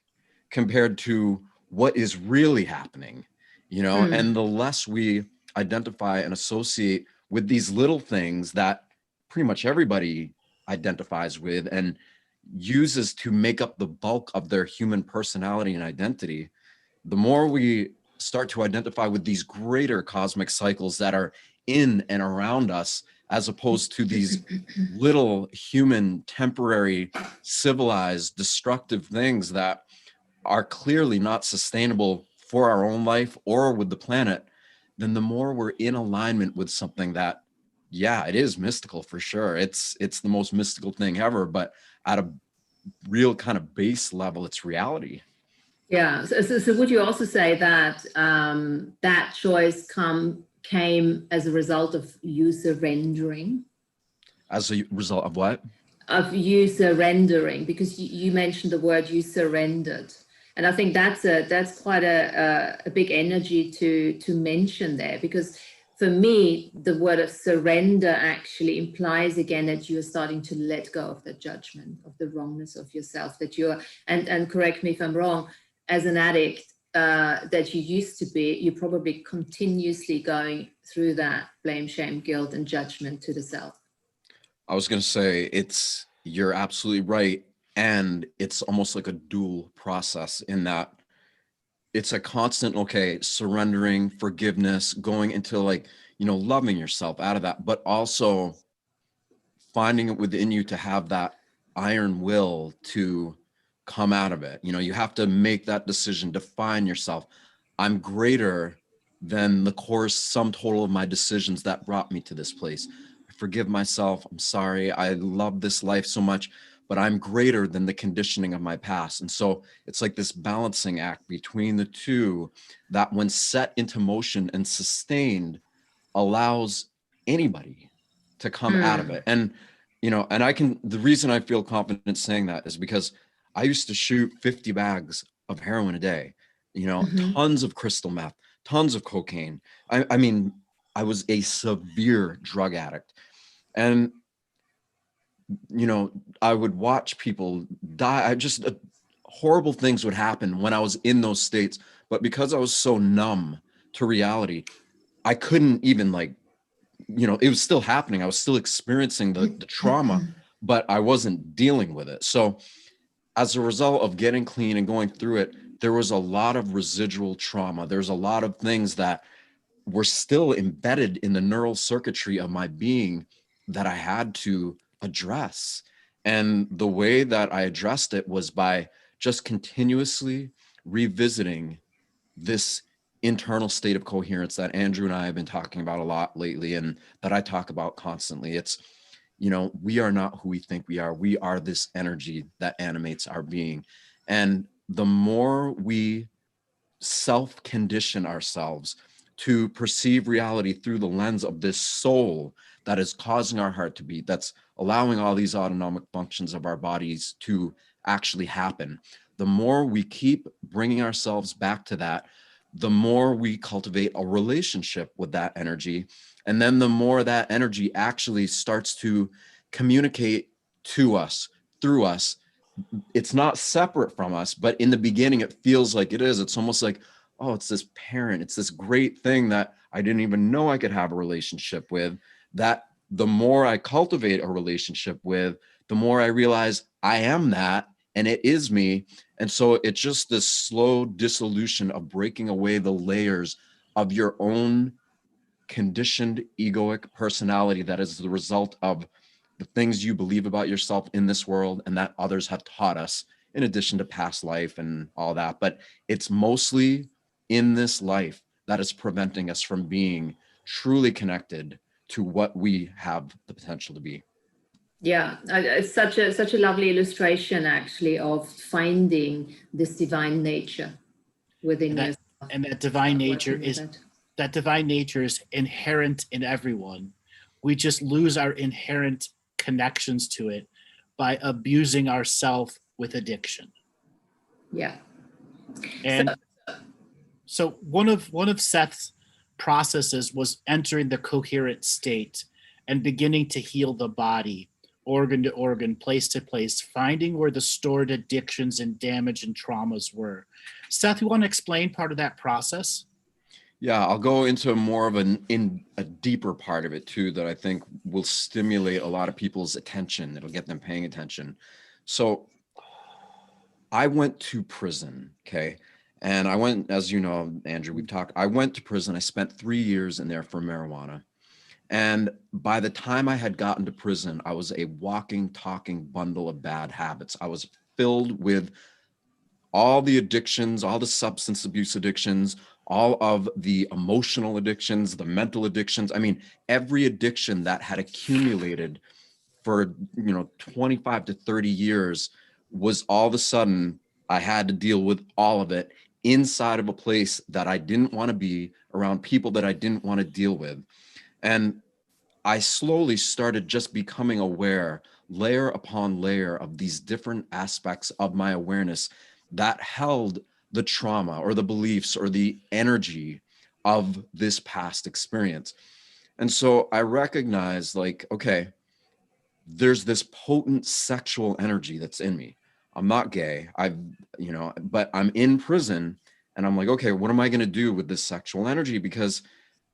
compared to what is really happening, you know. Mm. And the less we identify and associate with these little things that pretty much everybody identifies with and uses to make up the bulk of their human personality and identity, the more we start to identify with these greater cosmic cycles that are in and around us, as opposed to these little human, temporary, civilized, destructive things that are clearly not sustainable for our own life or with the planet, then the more we're in alignment with something that, yeah, it is mystical for sure. It's the most mystical thing ever, but at a real kind of base level, it's reality. Yeah. So would you also say that that choice came as a result of you surrendering? As a result of what? Of you surrendering, because you mentioned the word you surrendered. And I think that's quite a big energy to mention there, because for me, the word of surrender actually implies again that you're starting to let go of the judgment, of the wrongness of yourself, that you're, and correct me if I'm wrong, as an addict that you used to be, you're probably continuously going through that blame, shame, guilt, and judgment to the self. I was going to say, you're absolutely right. And it's almost like a dual process in that it's a constant, okay, surrendering, forgiveness, going into like, you know, loving yourself out of that, but also finding it within you to have that iron will to come out of it. You know, you have to make that decision, define yourself. I'm greater than the course sum total of my decisions that brought me to this place. I forgive myself. I'm sorry. I love this life so much, but I'm greater than the conditioning of my past. And so it's like this balancing act between the two that, when set into motion and sustained, allows anybody to come out of it. And, you know, and the reason I feel confident saying that is because I used to shoot 50 bags of heroin a day, you know, tons of crystal meth, tons of cocaine. I mean, I was a severe drug addict. And, you know, I would watch people die. Horrible things would happen when I was in those states. But because I was so numb to reality, I couldn't even, like, you know, it was still happening. I was still experiencing the trauma, but I wasn't dealing with it. So as a result of getting clean and going through it, there was a lot of residual trauma. There's a lot of things that were still embedded in the neural circuitry of my being that I had to address. And the way that I addressed it was by just continuously revisiting this internal state of coherence that Andrew and I have been talking about a lot lately, and that I talk about constantly. It's, you know, we are not who we think we are. We are this energy that animates our being. And the more we self-condition ourselves to perceive reality through the lens of this soul that is causing our heart to beat, that's allowing all these autonomic functions of our bodies to actually happen, the more we keep bringing ourselves back to that, the more we cultivate a relationship with that energy. And then the more that energy actually starts to communicate to us, through us. It's not separate from us, but in the beginning, it feels like it is. It's almost like, oh, it's this parent. It's this great thing that I didn't even know I could have a relationship with, that the more I cultivate a relationship with, the more I realize I am that, and it is me. And so it's just this slow dissolution of breaking away the layers of your own conditioned egoic personality that is the result of the things you believe about yourself in this world and that others have taught us, in addition to past life and all that. But it's mostly in this life that is preventing us from being truly connected to what we have the potential to be. Yeah, it's such a lovely illustration, actually, of finding this divine nature within yourself. And that divine nature Working with is it. that divine nature is inherent in everyone. We just lose our inherent connections to it by abusing ourselves with addiction. Yeah. And so one of Seth's processes was entering the coherent state and beginning to heal the body organ to organ, place to place, finding where the stored addictions and damage and traumas were. Seth, you want to explain part of that process? Yeah, I'll go into more of a deeper part of it too, that I think will stimulate a lot of people's attention. It'll get them paying attention. So I went to prison, okay? And I went, as you know, Andrew, we've talked, I went to prison. I spent 3 years in there for marijuana. And by the time I had gotten to prison, I was a walking, talking bundle of bad habits. I was filled with all the addictions, all the substance abuse addictions, all of the emotional addictions, the mental addictions. I mean, every addiction that had accumulated for, 25 to 30 years was all of a sudden, I had to deal with all of it inside of a place that I didn't want to be, around people that I didn't want to deal with. And I slowly started just becoming aware, layer upon layer, of these different aspects of my awareness that held the trauma or the beliefs or the energy of this past experience. And so I recognized, like, okay, there's this potent sexual energy that's in me. I'm not gay. But I'm in prison, and I'm like, okay, what am I going to do with this sexual energy? Because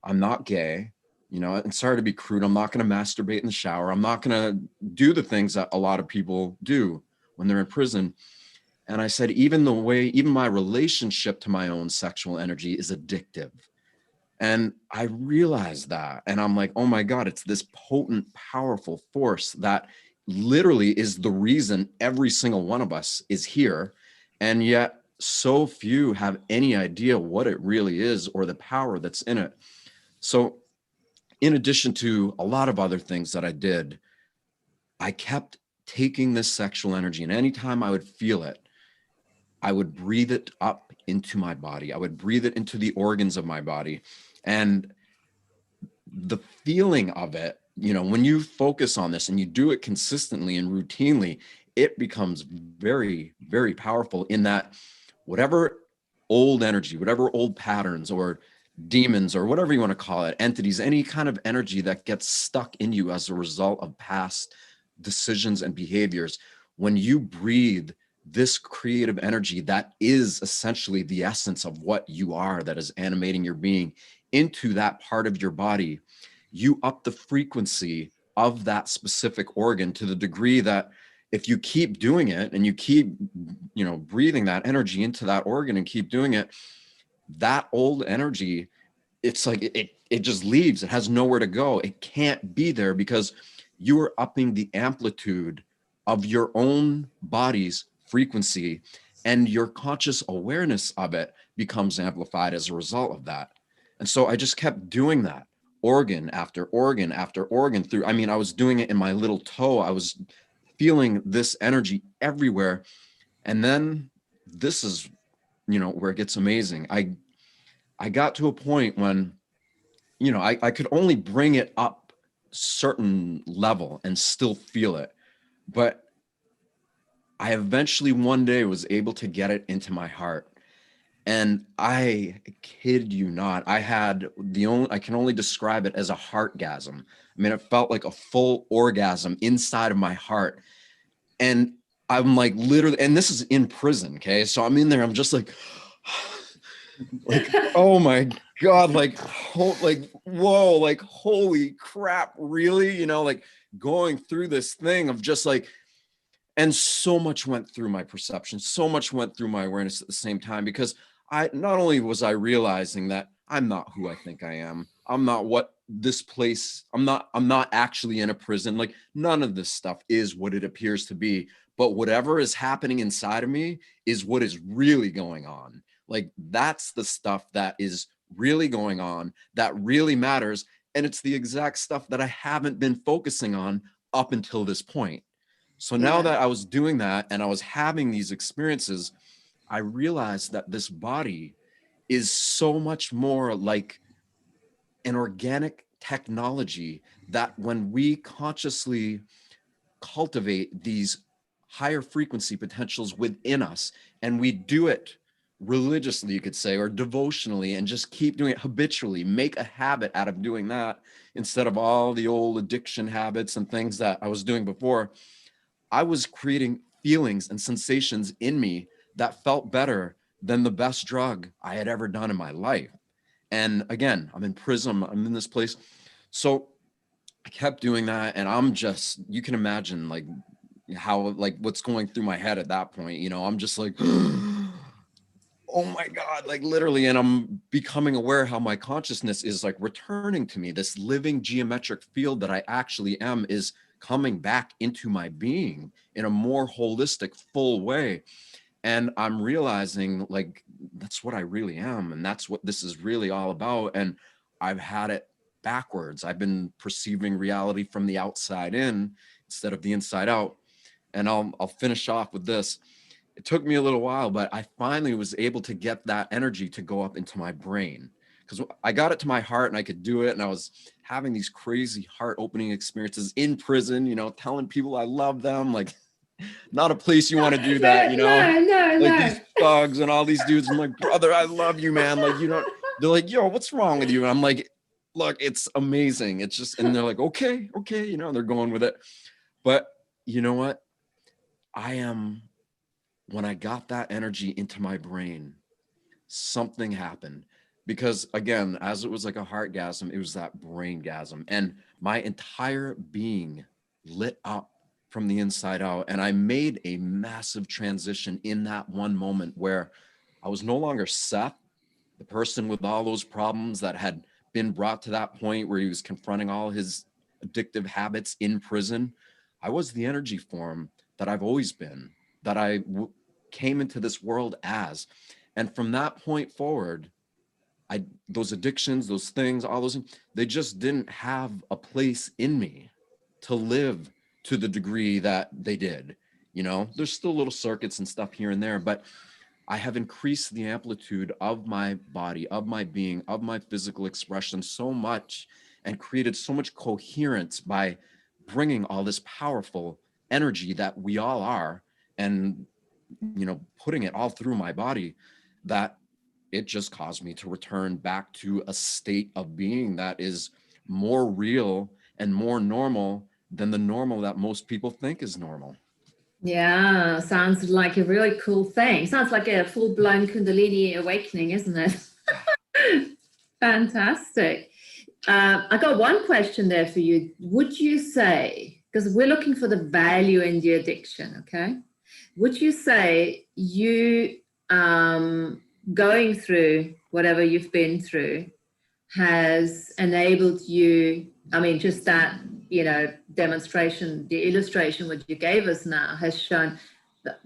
I'm not gay, and sorry to be crude, I'm not going to masturbate in the shower. I'm not going to do the things that a lot of people do when they're in prison. And I said, even my relationship to my own sexual energy is addictive. And I realized that, and I'm like, oh my God, it's this potent, powerful force that literally is the reason every single one of us is here. And yet so few have any idea what it really is or the power that's in it. So in addition to a lot of other things that I did, I kept taking this sexual energy, and anytime I would feel it, I would breathe it up into my body. I would breathe it into the organs of my body. And the feeling of it, when you focus on this and you do it consistently and routinely, it becomes very, very powerful, in that whatever old energy, whatever old patterns or demons or whatever you want to call it, entities, any kind of energy that gets stuck in you as a result of past decisions and behaviors, when you breathe this creative energy that is essentially the essence of what you are, that is animating your being, into that part of your body, you up the frequency of that specific organ to the degree that if you keep doing it and you keep, breathing that energy into that organ and keep doing it, that old energy, it's like it just leaves. It has nowhere to go. It can't be there because you are upping the amplitude of your own body's frequency, and your conscious awareness of it becomes amplified as a result of that. And so I just kept doing that, organ after organ after organ through. I mean, I was doing it in my little toe. I was feeling this energy everywhere. And then this is, where it gets amazing. I got to a point when, I could only bring it up certain level and still feel it. But I eventually one day was able to get it into my heart. And I kid you not, I can only describe it as a heartgasm. I mean, it felt like a full orgasm inside of my heart. And I'm like, literally, and this is in prison. Okay. So I'm in there, I'm just like, oh my God, whoa, like, holy crap, really? Like going through this thing of just like, and so much went through my perception, so much went through my awareness at the same time, because not only was I realizing that I'm not who I think I am, I'm not what this place, I'm not actually in a prison. Like, none of this stuff is what it appears to be, but whatever is happening inside of me is what is really going on. Like, that's the stuff that is really going on, that really matters. And it's the exact stuff that I haven't been focusing on up until this point. So now that I was doing that and I was having these experiences, I realized that this body is so much more like an organic technology, that when we consciously cultivate these higher frequency potentials within us, and we do it religiously, you could say, or devotionally, and just keep doing it habitually, make a habit out of doing that instead of all the old addiction habits and things that I was doing before, I was creating feelings and sensations in me that felt better than the best drug I had ever done in my life. And again, I'm in prison, I'm in this place. So I kept doing that, and I'm just, you can imagine like how, like what's going through my head at that point, you know, I'm just like, oh my God, like literally. And I'm becoming aware how my consciousness is like returning to me. This living geometric field that I actually am is coming back into my being in a more holistic, full way. And I'm realizing like, that's what I really am. And that's what this is really all about. And I've had it backwards. I've been perceiving reality from the outside in instead of the inside out. And I'll finish off with this. It took me a little while, but I finally was able to get that energy to go up into my brain, because I got it to my heart and I could do it. And I was having these crazy heart opening experiences in prison, you know, telling people I love them, like not a place you want to do that, you know, like these thugs and all these dudes. I'm like, brother, I love you, man. Like, you know, they're like, yo, what's wrong with you? And I'm like, look, it's amazing. It's just, and they're like, okay, you know, they're going with it. But you know what? When I got that energy into my brain, something happened, because again, as it was like a heartgasm, it was that braingasm, and my entire being lit up from the inside out. And I made a massive transition in that one moment where I was no longer Seth, the person with all those problems that had been brought to that point where he was confronting all his addictive habits in prison. I was the energy form that I've always been, that came into this world as. And from that point forward, those addictions, those things, all those, they just didn't have a place in me to live to the degree that they did. You know, there's still little circuits and stuff here and there, but I have increased the amplitude of my body, of my being, of my physical expression so much, and created so much coherence by bringing all this powerful energy that we all are, and, you know, putting it all through my body, that it just caused me to return back to a state of being that is more real and more normal than the normal that most people think is normal. Yeah, sounds like a really cool thing. Sounds like a full-blown Kundalini awakening, isn't it? Fantastic. I got one question there for you. Would you say, because we're looking for the value in the addiction, okay? Would you say you going through whatever you've been through has enabled you, I mean, just that, you know, demonstration, the illustration which you gave us now has shown,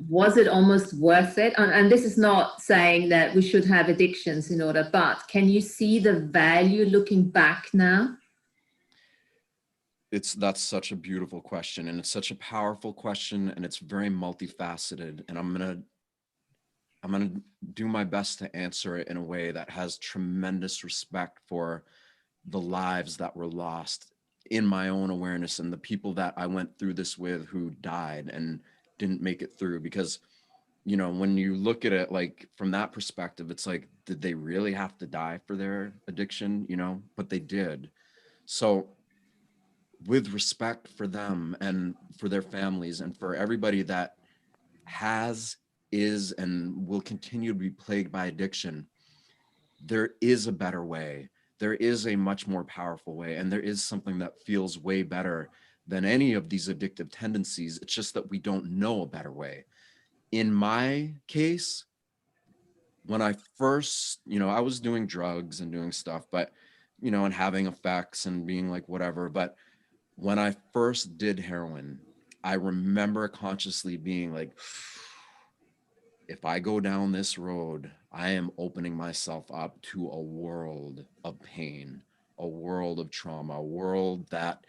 was it almost worth it? And this is not saying that we should have addictions in order, but can you see the value looking back now? That's such a beautiful question, and it's such a powerful question, and it's very multifaceted. And I'm gonna do my best to answer it in a way that has tremendous respect for the lives that were lost in my own awareness, and the people that I went through this with who died and didn't make it through. Because, you know, when you look at it like from that perspective, it's like, did they really have to die for their addiction? You know, but they did. So with respect for them and for their families and for everybody that has, is, and will continue to be plagued by addiction, there is a better way. There is a much more powerful way, and there is something that feels way better than any of these addictive tendencies. It's just that we don't know a better way. In my case, when I first, you know, I was doing drugs and doing stuff, but, you know, and having effects and being like, whatever. But when I first did heroin, I remember consciously being like, if I go down this road, I am opening myself up to a world of pain, a world of trauma, a world that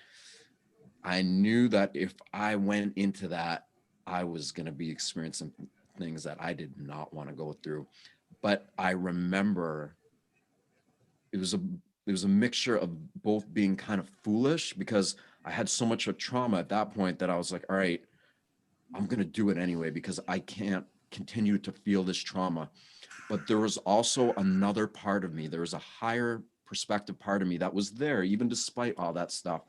I knew that if I went into that, I was going to be experiencing things that I did not want to go through. But I remember it was a mixture of both being kind of foolish, because I had so much of trauma at that point that I was like, all right, I'm going to do it anyway, because I can't continue to feel this trauma. But there was also another part of me. There was a higher perspective part of me that was there, even despite all that stuff,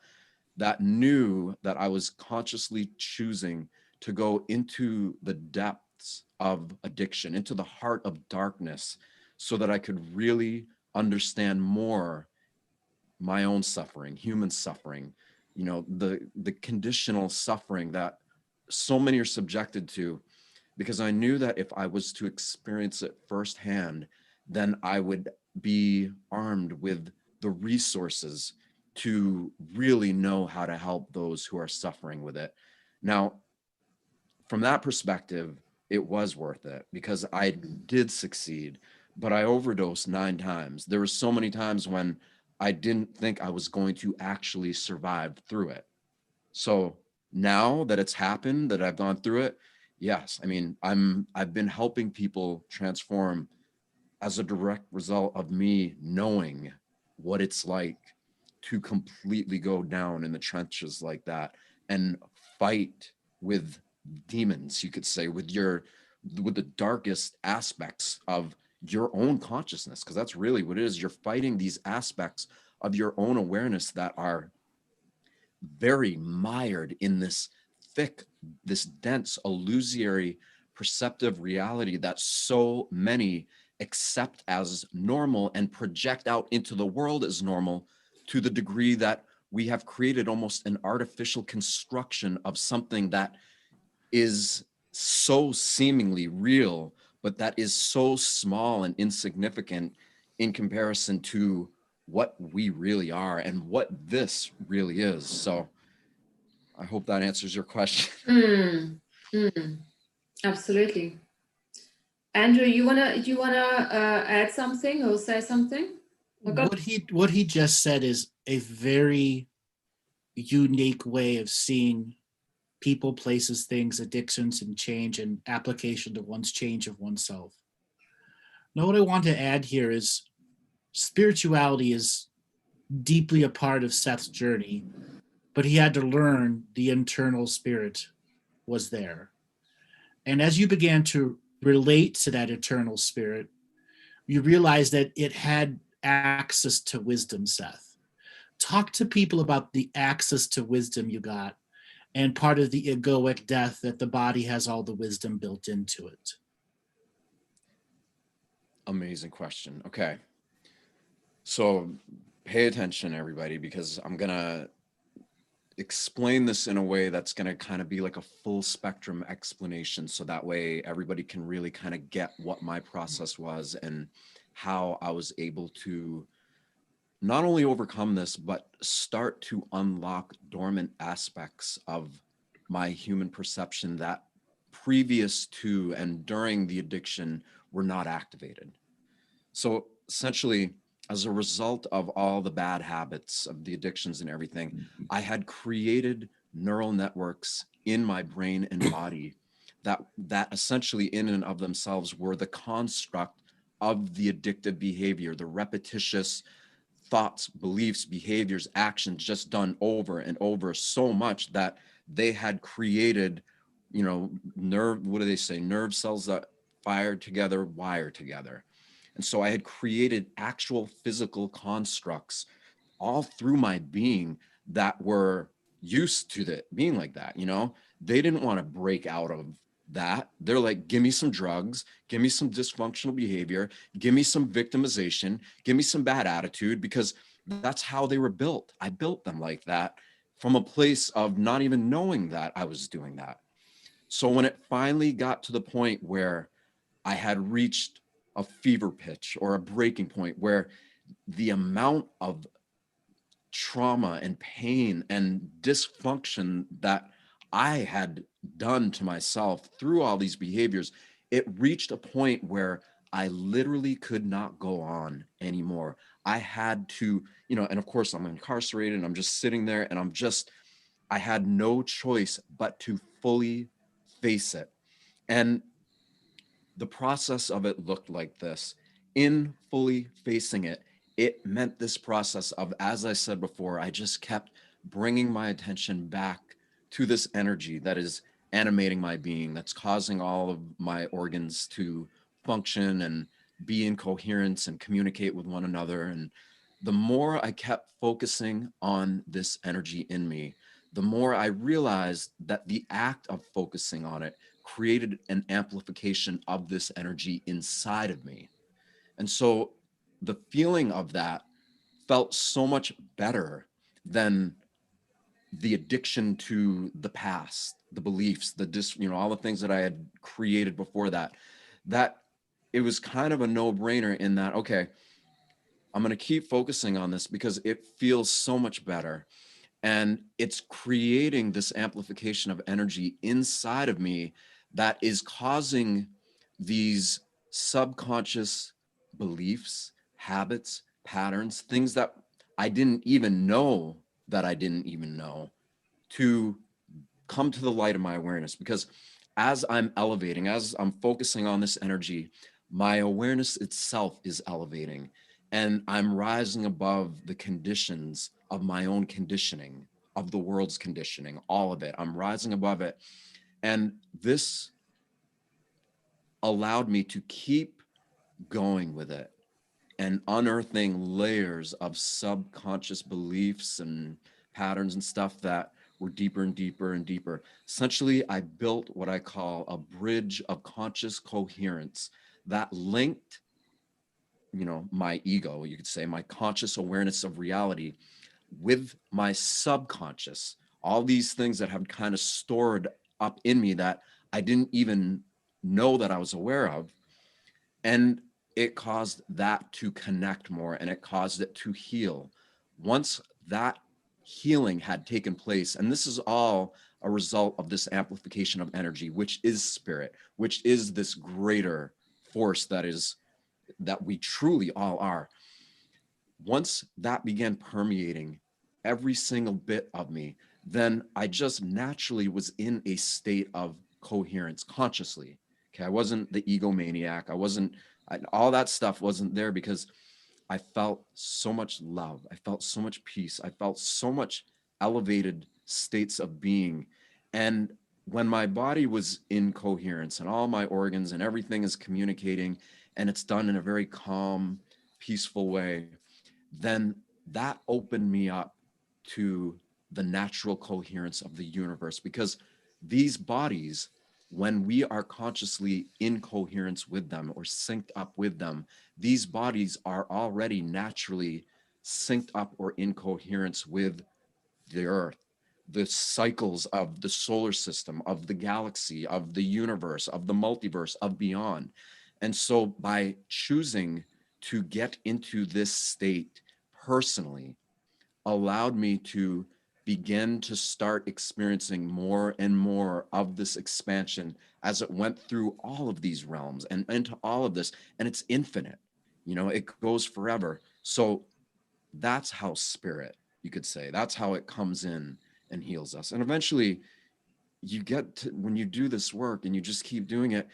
that knew that I was consciously choosing to go into the depths of addiction, into the heart of darkness, so that I could really understand more my own suffering, human suffering, you know, the conditional suffering that so many are subjected to, because I knew that if I was to experience it firsthand, then I would be armed with the resources to really know how to help those who are suffering with it. Now, from that perspective, it was worth it because I did succeed, but I overdosed 9 times. There were so many times when I didn't think I was going to actually survive through it. So now that it's happened, that I've gone through it, yes, I mean, I've been helping people transform as a direct result of me knowing what it's like to completely go down in the trenches like that and fight with demons, you could say, with the darkest aspects of your own consciousness, because that's really what it is. You're fighting these aspects of your own awareness that are very mired in this thick, this dense, illusory, perceptive reality that so many accept as normal and project out into the world as normal, to the degree that we have created almost an artificial construction of something that is so seemingly real, but that is so small and insignificant in comparison to what we really are and what this really is. So I hope that answers your question. Absolutely. Andrew, you wanna add something or say something? What he just said is a very unique way of seeing people, places, things, addictions, and change, and application to one's change of oneself. Now, what I want to add here is spirituality is deeply a part of Seth's journey, but he had to learn the internal spirit was there. And as you began to relate to that eternal spirit, you realize that it had access to wisdom, Seth. Talk to people about the access to wisdom you got and part of the egoic death that the body has all the wisdom built into it. Amazing question. Okay. So pay attention, everybody, because I'm going to explain this in a way that's going to kind of be like a full spectrum explanation. So that way everybody can really kind of get what my process was and how I was able to not only overcome this, but start to unlock dormant aspects of my human perception that previous to and during the addiction were not activated. So essentially, as a result of all the bad habits of the addictions and everything, I had created neural networks in my brain and body that essentially in and of themselves were the construct of the addictive behavior, the repetitious thoughts, beliefs, behaviors, actions just done over and over so much that they had created, you know, what do they say? Nerve cells that fire together, wire together. And so I had created actual physical constructs all through my being that were used to being like that, you know? They didn't want to break out of that. They're like, give me some drugs, give me some dysfunctional behavior, give me some victimization, give me some bad attitude, because that's how they were built. I built them like that from a place of not even knowing that I was doing that. So when it finally got to the point where I had reached a fever pitch or a breaking point where the amount of trauma and pain and dysfunction that I had done to myself through all these behaviors, it reached a point where I literally could not go on anymore. I had to, you know, and of course I'm incarcerated and I'm just sitting there and I had no choice but to fully face it. And the process of it looked like this. In fully facing it, it meant this process of, as I said before, I just kept bringing my attention back to this energy that is animating my being, that's causing all of my organs to function and be in coherence and communicate with one another. And the more I kept focusing on this energy in me, the more I realized that the act of focusing on it created an amplification of this energy inside of me. And so the feeling of that felt so much better than the addiction to the past, the beliefs, all the things that I had created before that, that it was kind of a no-brainer in that, okay, I'm going to keep focusing on this because it feels so much better. And it's creating this amplification of energy inside of me that is causing these subconscious beliefs, habits, patterns, things that I didn't even know that I didn't even know, to come to the light of my awareness. Because as I'm elevating, as I'm focusing on this energy, my awareness itself is elevating, and I'm rising above the conditions of my own conditioning, of the world's conditioning, all of it. I'm rising above it. And this allowed me to keep going with it and unearthing layers of subconscious beliefs and patterns and stuff that were deeper and deeper and deeper. Essentially, I built what I call a bridge of conscious coherence that linked, my ego, you could say, my conscious awareness of reality with my subconscious, all these things that have kind of stored up in me that I didn't even know that I was aware of. And it caused that to connect more, and it caused it to heal. Once that healing had taken place, and this is all a result of this amplification of energy, which is spirit, which is this greater force that we truly all are. Once that began permeating every single bit of me, then I just naturally was in a state of coherence consciously. Okay, I wasn't the egomaniac. All that stuff wasn't there, because I felt so much love. I felt so much peace. I felt so much elevated states of being. And when my body was in coherence and all my organs and everything is communicating, and it's done in a very calm, peaceful way, then that opened me up to the natural coherence of the universe. Because these bodies, when we are consciously in coherence with them or synced up with them, these bodies are already naturally synced up or in coherence with the earth, the cycles of the solar system, of the galaxy, of the universe, of the multiverse, of beyond. And so by choosing to get into this state personally allowed me to begin to start experiencing more and more of this expansion as it went through all of these realms and into all of this. And it's infinite, it goes forever. So that's how spirit, you could say, that's how it comes in and heals us. And eventually you get to, when you do this work and you just keep doing it,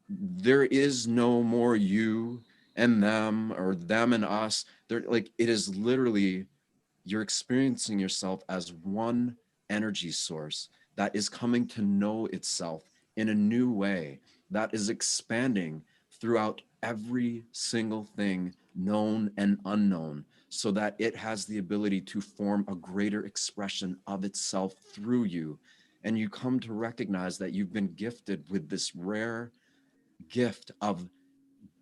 there is no more you and them, or them and us. It is literally, you're experiencing yourself as one energy source that is coming to know itself in a new way, that is expanding throughout every single thing, known and unknown, so that it has the ability to form a greater expression of itself through you. And you come to recognize that you've been gifted with this rare gift of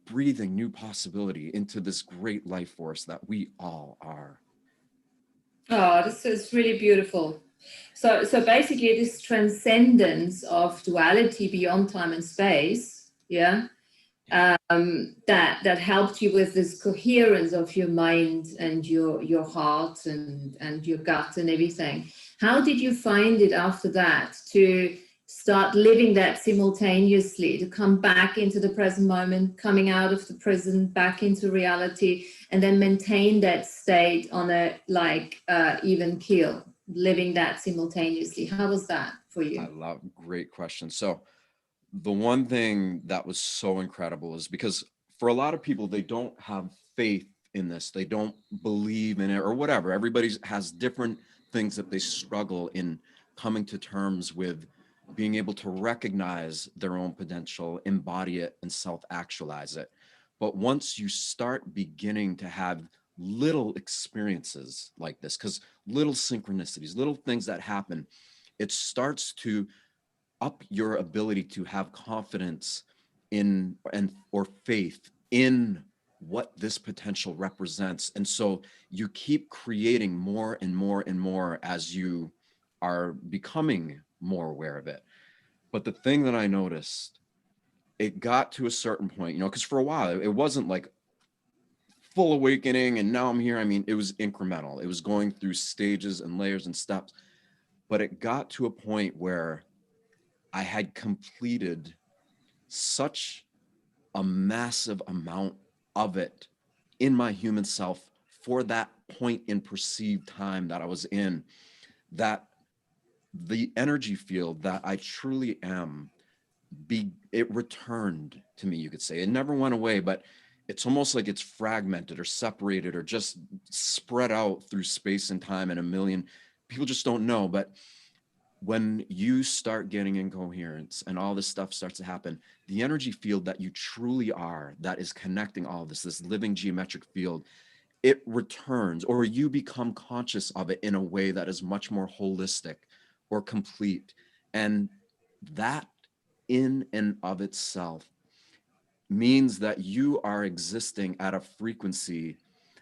breathing new possibility into this great life force that we all are. Oh, this is really beautiful. So basically, this transcendence of duality beyond time and space, that helped you with this coherence of your mind and your heart and your gut and everything. How did you find it after that to start living that simultaneously, to come back into the present moment, coming out of the prison, back into reality, and then maintain that state on a even keel, living that simultaneously? How was that for you? Great question. So the one thing that was so incredible is because for a lot of people, they don't have faith in this. They don't believe in it or whatever. Everybody has different things that they struggle in coming to terms with, being able to recognize their own potential, embody it, and self-actualize it. But once you start beginning to have little experiences like this, because little synchronicities, little things that happen, it starts to up your ability to have confidence in and or faith in what this potential represents. And so you keep creating more and more and more as you are becoming more aware of it. But the thing that I noticed, it got to a certain point, you know, because for a while it wasn't like full awakening and now I'm here. I mean, it was incremental. It was going through stages and layers and steps. But it got to a point where I had completed such a massive amount of it in my human self for that point in perceived time that I was in, that the energy field that I truly am, it returned to me, you could say. It never went away, but it's almost like it's fragmented or separated or just spread out through space and time, and a million people just don't know. But when you start getting incoherence and all this stuff starts to happen, the energy field that you truly are, that is connecting all of this living geometric field, it returns, or you become conscious of it in a way that is much more holistic or complete. And that in and of itself means that you are existing at a frequency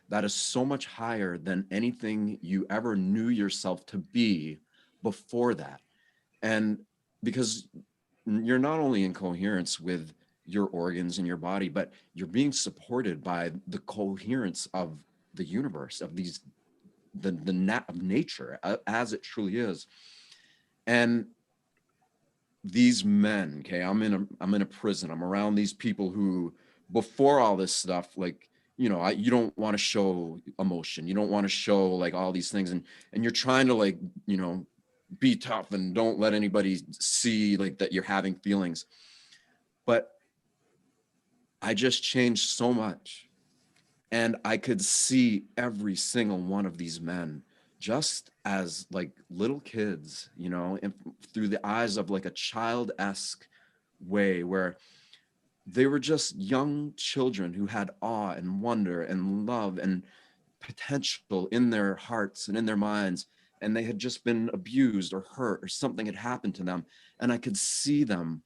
that is so much higher than anything you ever knew yourself to be before that. And because you're not only in coherence with your organs and your body, but you're being supported by the coherence of the universe, of these, the net of nature as it truly is. And these men, okay, I'm in a prison. I'm around these people who, before all this stuff, like, you know, you don't want to show emotion. You don't want to show like all these things. And you're trying to like, you know, be tough and don't let anybody see like that you're having feelings. But I just changed so much. And I could see every single one of these men just as like little kids, you know, and through the eyes of like a child-esque way, where they were just young children who had awe and wonder and love and potential in their hearts and in their minds. And they had just been abused or hurt or something had happened to them. And I could see them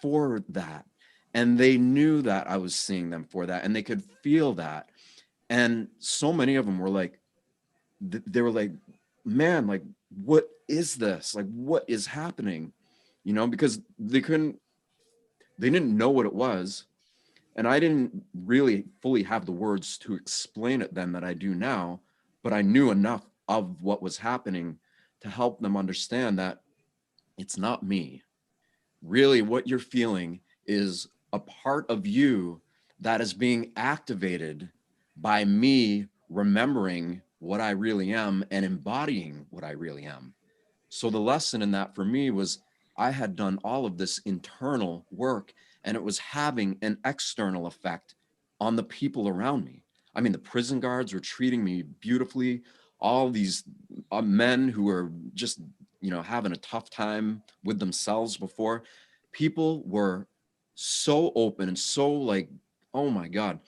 for that. And they knew that I was seeing them for that. And they could feel that. And so many of them were like, they were like, man, like, what is this? Like, what is happening? You know, because they didn't know what it was. And I didn't really fully have the words to explain it then that I do now, but I knew enough of what was happening to help them understand that it's not me. Really, what you're feeling is a part of you that is being activated by me remembering what I really am and embodying what I really am. So the lesson in that for me was I had done all of this internal work and it was having an external effect on the people around me. I mean, the prison guards were treating me beautifully. All these men who were just, you know, having a tough time with themselves before, people were so open and so like, oh my God.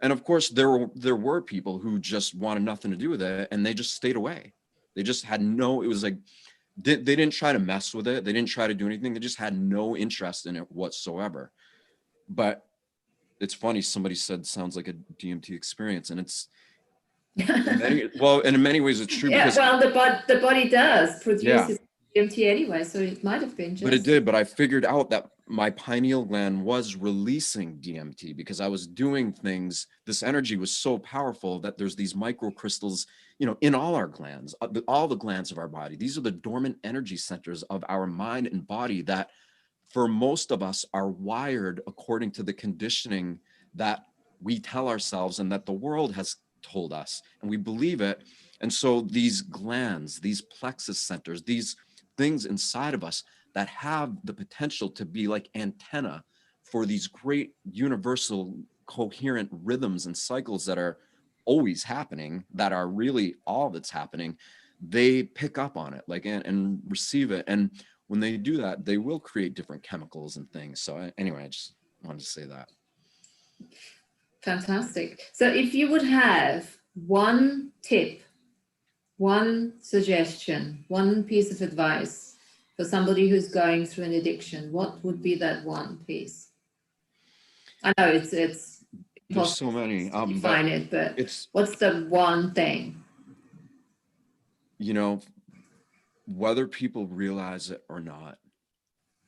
And of course, there were people who just wanted nothing to do with it and they just stayed away. They just had no, it was like, they didn't try to mess with it. They didn't try to do anything. They just had no interest in it whatsoever. But it's funny, somebody said sounds like a DMT experience, and it's and in many ways it's true. Yeah, because well, the body does produce yeah, DMT anyway, so it might have been just. but it did. But I figured out that my pineal gland was releasing DMT because I was doing things. This energy was so powerful that there's these microcrystals, you know, in all our glands, all the glands of our body. These are the dormant energy centers of our mind and body that for most of us are wired according to the conditioning that we tell ourselves and that the world has told us, and we believe it. And so these glands, these plexus centers, these things inside of us that have the potential to be like antenna for these great universal coherent rhythms and cycles that are always happening, that are really all that's happening, they pick up on it like and receive it. And when they do that, they will create different chemicals and things. So anyway, I just wanted to say that. Fantastic. So if you would have one tip, one suggestion, one piece of advice for somebody who's going through an addiction, what would be that one piece? I know it's There's so many. to define it, but what's the one thing? You know, whether people realize it or not,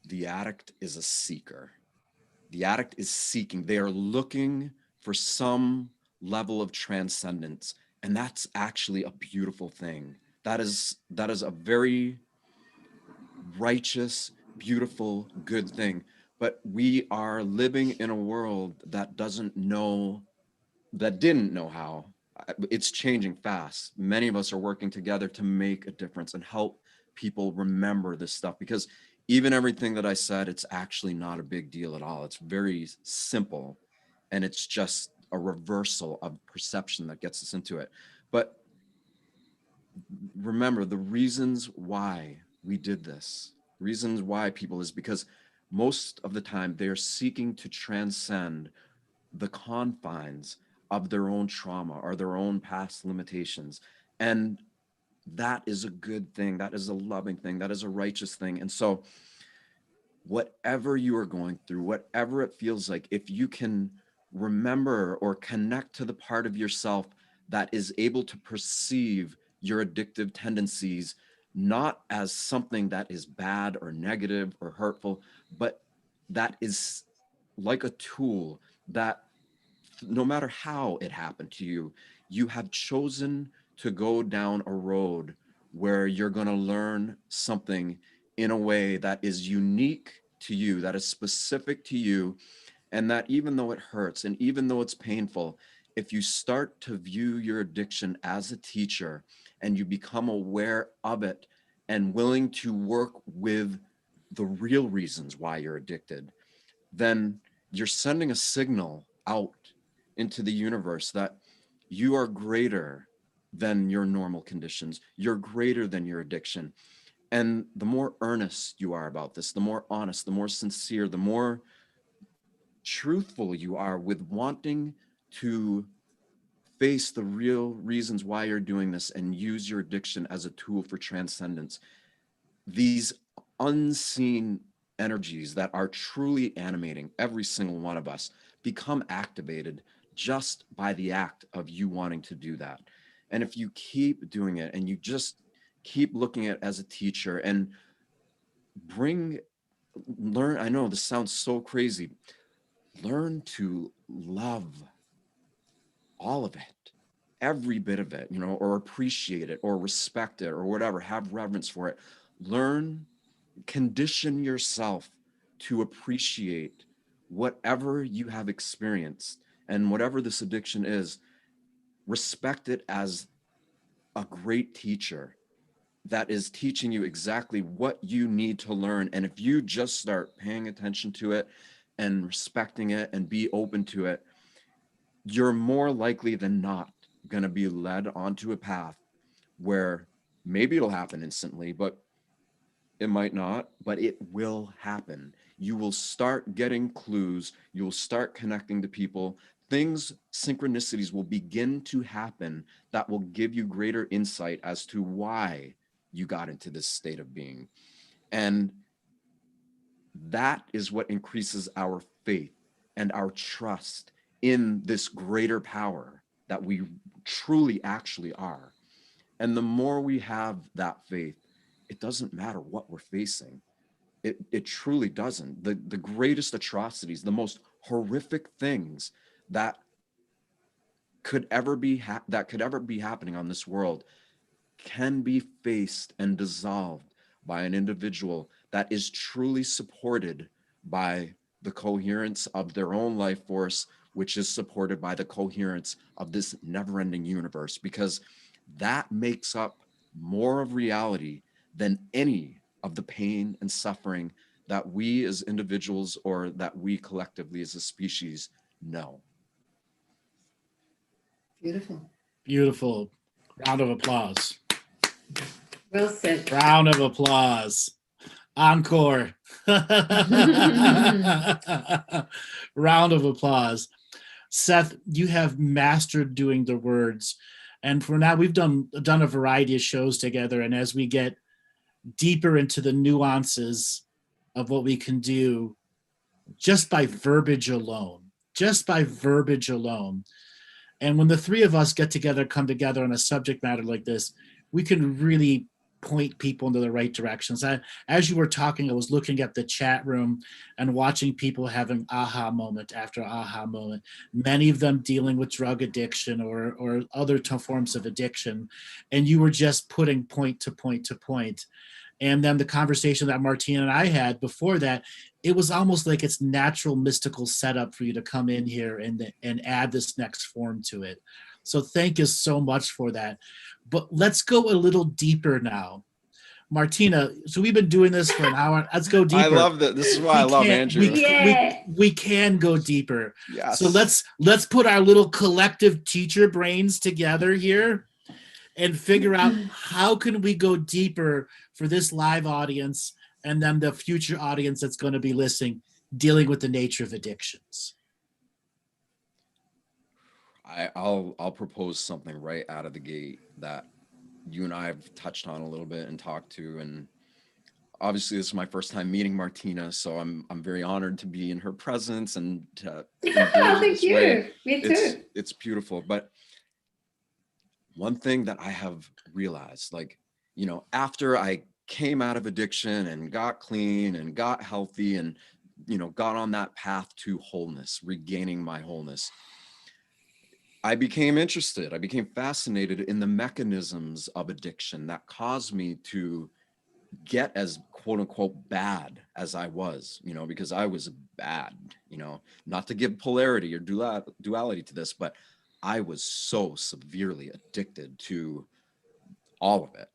the addict is a seeker. The addict is seeking. They are looking for some level of transcendence. And that's actually a beautiful thing. That is a very righteous, beautiful, good thing. But we are living in a world that didn't know how. It's changing fast. Many of us are working together to make a difference and help people remember this stuff, because even everything that I said, it's actually not a big deal at all. It's very simple, and it's just a reversal of perception that gets us into it. But remember, the reasons why we did this, reasons why people, is because most of the time they're seeking to transcend the confines of their own trauma or their own past limitations. And that is a good thing. That is a loving thing. That is a righteous thing. And so whatever you are going through, whatever it feels like, if you can remember or connect to the part of yourself that is able to perceive your addictive tendencies, not as something that is bad or negative or hurtful, but that is like a tool that no matter how it happened to you, you have chosen to go down a road where you're going to learn something in a way that is unique to you, that is specific to you, and that even though it hurts and even though it's painful, if you start to view your addiction as a teacher and you become aware of it and willing to work with the real reasons why you're addicted, then you're sending a signal out into the universe that you are greater than your normal conditions. You're greater than your addiction. And the more earnest you are about this, the more honest, the more sincere, the more truthful you are with wanting to face the real reasons why you're doing this and use your addiction as a tool for transcendence, these unseen energies that are truly animating every single one of us become activated just by the act of you wanting to do that. And if you keep doing it and you just keep looking at it as a teacher and learn, I know this sounds so crazy, learn to love all of it, every bit of it, or appreciate it or respect it or whatever, have reverence for it. Condition yourself to appreciate whatever you have experienced, and whatever this addiction is, respect it as a great teacher that is teaching you exactly what you need to learn. And if you just start paying attention to it and respecting it and be open to it, you're more likely than not going to be led onto a path where maybe it'll happen instantly, but it might not, but it will happen. You will start getting clues. You'll start connecting to people. Synchronicities will begin to happen that will give you greater insight as to why you got into this state of being. And that is what increases our faith and our trust in this greater power that we truly actually are. And the more we have that faith, it doesn't matter what we're facing. It truly doesn't. The greatest atrocities, the most horrific things that could ever be happening on this world can be faced and dissolved by an individual that is truly supported by the coherence of their own life force, which is supported by the coherence of this never-ending universe, because that makes up more of reality than any of the pain and suffering that we as individuals or that we collectively as a species know. Beautiful. Beautiful. Round of applause. Well said. Round of applause. Encore. Round of applause. Seth, you have mastered doing the words. And for now, we've done a variety of shows together. And as we get deeper into the nuances of what we can do just by verbiage alone, and when the three of us get together, come together on a subject matter like this, we can really point people into the right directions. As you were talking, I was looking at the chat room and watching people having aha moment after aha moment, many of them dealing with drug addiction or other forms of addiction. And you were just putting point to point to point. And then the conversation that Martina and I had before that, it was almost like it's natural mystical setup for you to come in here and add this next form to it. So thank you so much for that. But let's go a little deeper now. Martina, so we've been doing this for an hour. Let's go deeper. I love that. This is why I love Andrew. We can go deeper. Yes. So let's put our little collective teacher brains together here and figure out how can we go deeper for this live audience and then the future audience that's going to be listening, dealing with the nature of addictions. I'll propose something right out of the gate that you and I have touched on a little bit and talked to, and obviously this is my first time meeting Martina, so I'm very honored to be in her presence and to Thank you. Way. Me too. It's beautiful. But one thing that I have realized, like, you know, after I came out of addiction and got clean and got healthy and, you know, got on that path to wholeness, regaining my wholeness, I became interested. I became fascinated in the mechanisms of addiction that caused me to get as quote unquote bad as I was, you know, because I was bad, you know, not to give polarity or duality to this, but I was so severely addicted to all of it.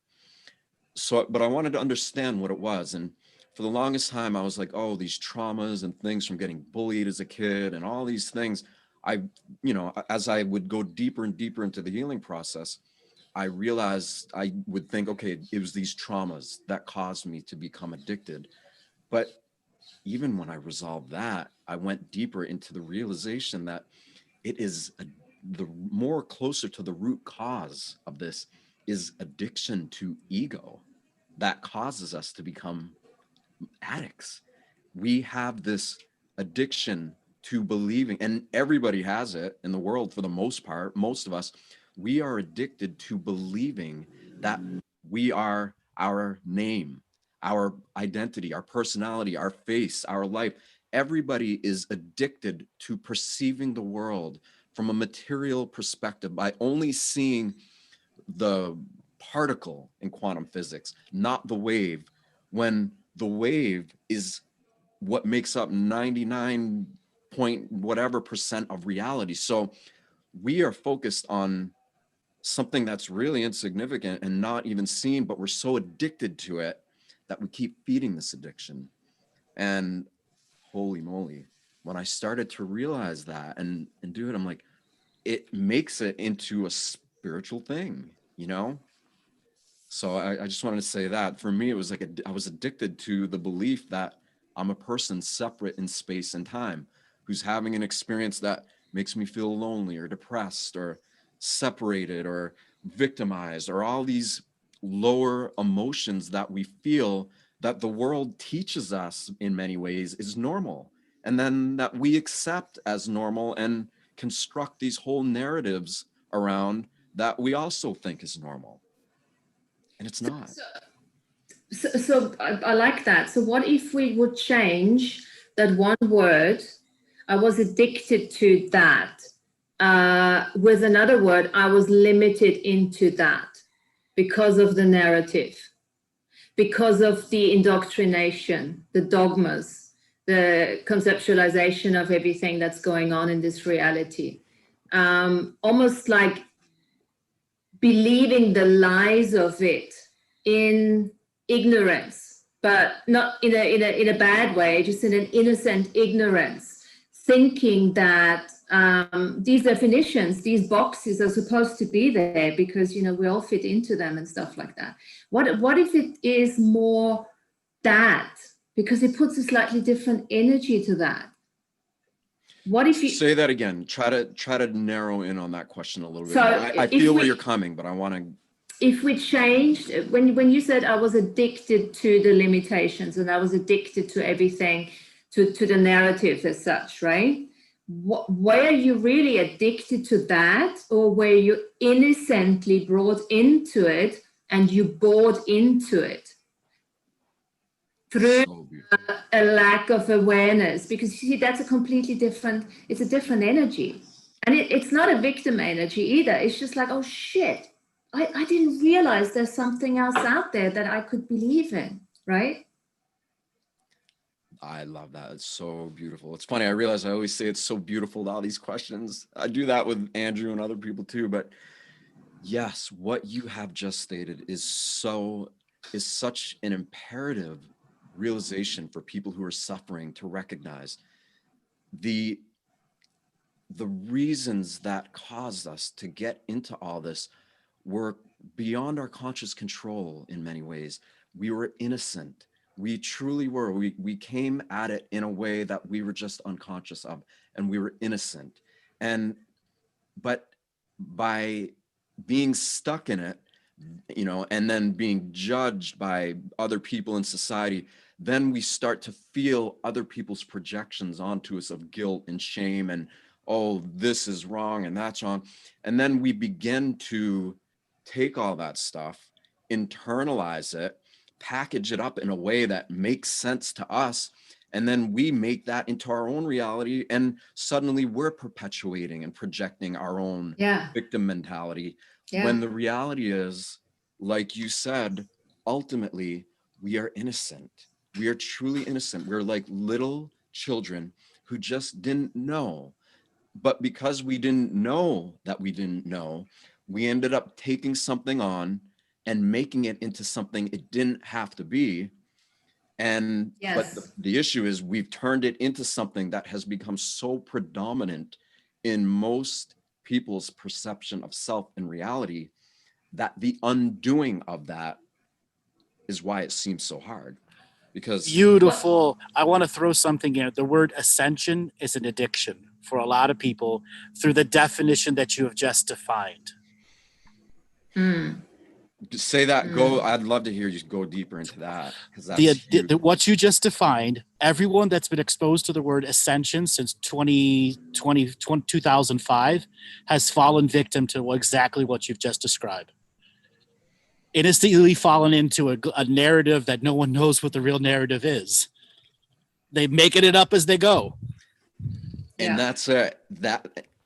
So, but I wanted to understand what it was. And for the longest time, I was like, oh, these traumas and things from getting bullied as a kid and all these things. You know, as I would go deeper and deeper into the healing process, I realized I would think, okay, it was these traumas that caused me to become addicted. But even when I resolved that, I went deeper into the realization that it is the more closer to the root cause of this is addiction to ego that causes us to become addicts. We have this addiction to believing, and everybody has it in the world for the most part, most of us, we are addicted to believing that we are our name, our identity, our personality, our face, our life. Everybody is addicted to perceiving the world from a material perspective by only seeing the particle in quantum physics, not the wave, when the wave is what makes up 99 point whatever percent of reality. So we are focused on something that's really insignificant and not even seen, but we're so addicted to it that we keep feeding this addiction. And holy moly, when I started to realize that and do it, I'm like, it makes it into a spiritual thing, you know? So I just wanted to say that for me, it was like, I was addicted to the belief that I'm a person separate in space and time, who's having an experience that makes me feel lonely or depressed or separated or victimized, or all these lower emotions that we feel that the world teaches us in many ways is normal. And then that we accept as normal and construct these whole narratives around that we also think is normal. And it's not. So I like that. So what if we would change that one word, I was addicted to that, with another word, I was limited into that because of the narrative, because of the indoctrination, the dogmas, the conceptualization of everything that's going on in this reality. Almost like believing the lies of it in ignorance, but not in a bad way, just in an innocent ignorance, thinking that these definitions, these boxes are supposed to be there because, you know, we all fit into them and stuff like that. What if it is more that, because it puts a slightly different energy to that? What if you say that again? Try to narrow in on that question a little bit So more. I if feel where we- you're coming, but I want to. if we changed, when you said I was addicted to the limitations and I was addicted to everything, to the narrative as such, right? Were you really addicted to that, or were you innocently brought into it and you bought into it through So beautiful. a lack of awareness? Because you see, that's a completely different, it's a different energy. And it's not a victim energy either. It's just like, oh shit, I didn't realize there's something else out there that I could believe in, right? I love that. It's so beautiful. It's funny. I realize I always say it's so beautiful to all these questions. I do that with Andrew and other people too. But yes, what you have just stated is such an imperative realization for people who are suffering to recognize the reasons that caused us to get into all this were beyond our conscious control in many ways. We were innocent. We truly were. We came at it in a way that we were just unconscious of, and we were innocent. But by being stuck in it, and then being judged by other people in society, then we start to feel other people's projections onto us of guilt and shame and, oh, this is wrong and that's wrong. And then we begin to take all that stuff, internalize it, package it up in a way that makes sense to us. And then we make that into our own reality. And suddenly we're perpetuating and projecting our own victim mentality. When the reality is, like you said, ultimately, we are innocent. We are truly innocent. We're like little children who just didn't know. But because we didn't know that we didn't know, we ended up taking something on and making it into something it didn't have to be. And but the issue is we've turned it into something that has become so predominant in most people's perception of self and reality that the undoing of that is why it seems so hard. Because beautiful. I want to throw something in. The word ascension is an addiction for a lot of people through the definition that you have just defined. Say that. Go. I'd love to hear you go deeper into that, because that's what you just defined. Everyone that's been exposed to the word ascension since 2005 has fallen victim to exactly what you've just described. Innocently fallen into a narrative that no one knows what the real narrative is. They making it up as they go. And that's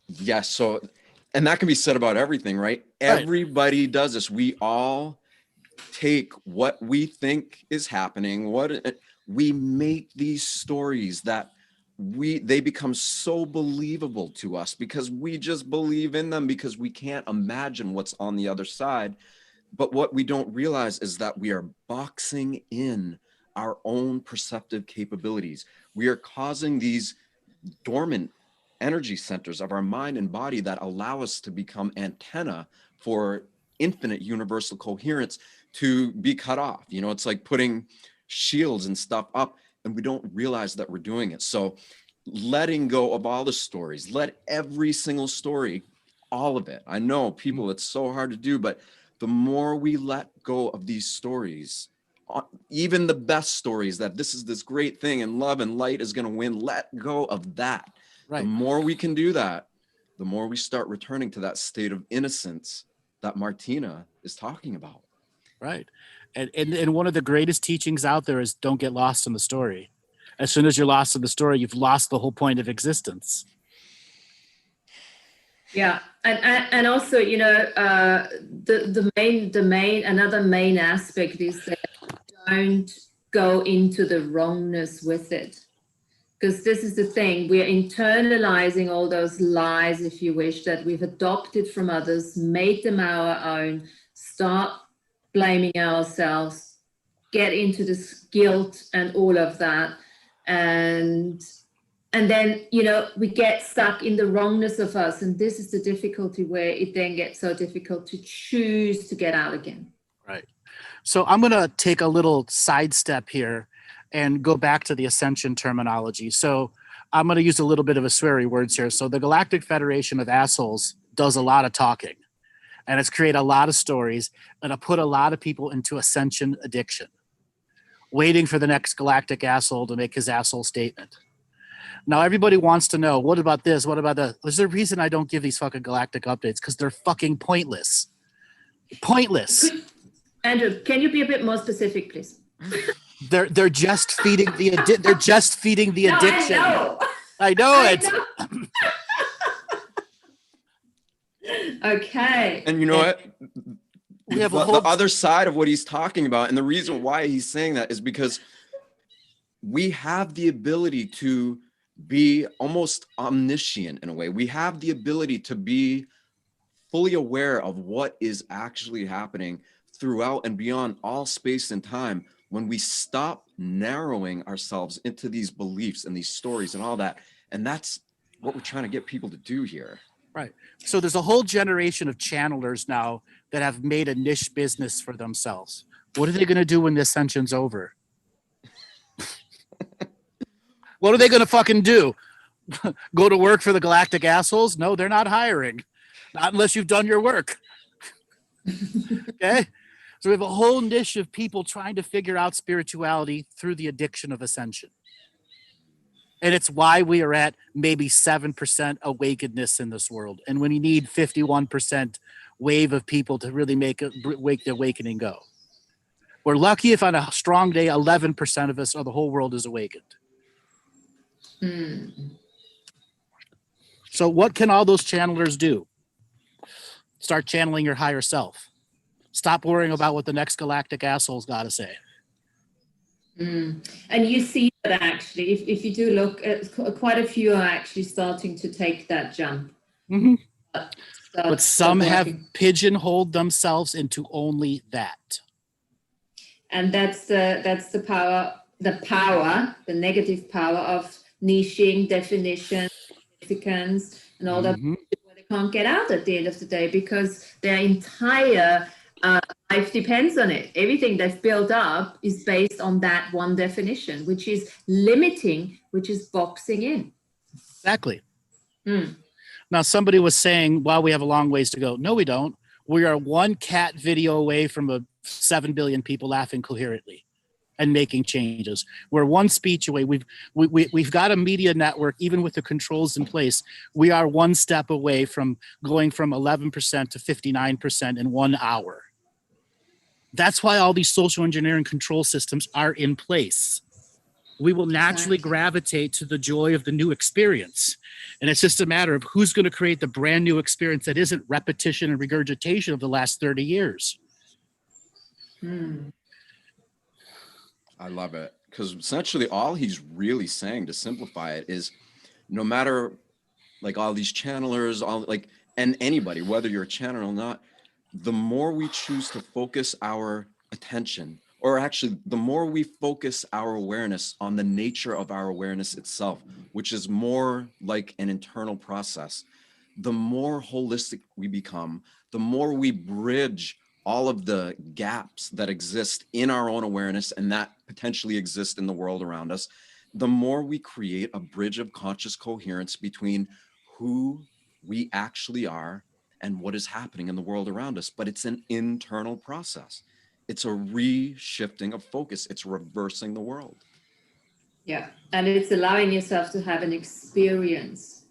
yes. So, and that can be said about everything, right? Everybody does this. We all take what we think is happening. We make these stories that they become so believable to us because we just believe in them, because we can't imagine what's on the other side. But what we don't realize is that we are boxing in our own perceptive capabilities. We are causing these dormant energy centers of our mind and body that allow us to become antenna for infinite universal coherence to be cut off. It's like putting shields and stuff up, and we don't realize that we're doing it. So letting go of all the stories, let every single story, all of it. I know people, it's so hard to do, but the more we let go of these stories, even the best stories, that this is this great thing and love and light is going to win, let go of that. The more we can do that, the more we start returning to that state of innocence that Martina is talking about. Right. And one of the greatest teachings out there is don't get lost in the story. As soon as you're lost in the story, you've lost the whole point of existence. Yeah, and also, the main aspect is that don't go into the wrongness with it, because this is the thing, we're internalizing all those lies, if you wish, that we've adopted from others, made them our own, start blaming ourselves, get into this guilt and all of that, and then, we get stuck in the wrongness of us. And this is the difficulty, where it then gets so difficult to choose to get out again. Right. So I'm going to take a little sidestep here and go back to the ascension terminology. So I'm going to use a little bit of a sweary words here. So the Galactic Federation of Assholes does a lot of talking, and it's created a lot of stories, and it put a lot of people into ascension addiction, waiting for the next galactic asshole to make his asshole statement. Now everybody wants to know, what about this? What about that? There's a reason I don't give these fucking galactic updates, because they're fucking pointless. Pointless. Andrew, can you be a bit more specific, please? They're just feeding the they're just feeding the addiction. I know it. Okay. And you know what? We have The other side of what he's talking about, and the reason why he's saying that is because we have the ability to be almost omniscient in a way. We have the ability to be fully aware of what is actually happening throughout and beyond all space and time when we stop narrowing ourselves into these beliefs and these stories and all that. And that's what we're trying to get people to do here. Right. So there's a whole generation of channelers now that have made a niche business for themselves. What are they going to do when the ascension's over? What are they going to fucking do? Go to work for the galactic assholes? No, they're not hiring. Not unless you've done your work. Okay? So we have a whole niche of people trying to figure out spirituality through the addiction of ascension. And it's why we are at maybe 7% awakenedness in this world. And when you need 51% wave of people to really make the awakening go. We're lucky if on a strong day, 11% of us or the whole world is awakened. So what can all those channelers do? Start channeling your higher self. Stop worrying about what the next galactic asshole's got to say. And you see that actually, if you do look at quite a few are actually starting to take that jump. Mm-hmm. But some have pigeonholed themselves into only that. And that's the power, the negative power of niching, definition, significance, and all that, where they can't get out at the end of the day because their entire life depends on it. Everything they've built up is based on that one definition, which is limiting, which is boxing in. Exactly. Now, somebody was saying, well, we have a long ways to go. No, we don't. We are one cat video away from 7 billion people laughing coherently and making changes. We're one speech away. We've got a media network, even with the controls in place. We are one step away from going from 11% to 59% in 1 hour. That's why all these social engineering control systems are in place. We will naturally gravitate to the joy of the new experience. And it's just a matter of who's going to create the brand new experience that isn't repetition and regurgitation of the last 30 years. I love it. Because essentially all he's really saying, to simplify it, is no matter like all these channelers, and anybody, whether you're a channeler or not, the more we choose to focus our attention, or actually the more we focus our awareness on the nature of our awareness itself, which is more like an internal process, the more holistic we become, the more we bridge all of the gaps that exist in our own awareness and that potentially exist in the world around us, the more we create a bridge of conscious coherence between who we actually are and what is happening in the world around us. But it's an internal process. It's a reshifting of focus. It's reversing the world. Yeah, and it's allowing yourself to have an experience,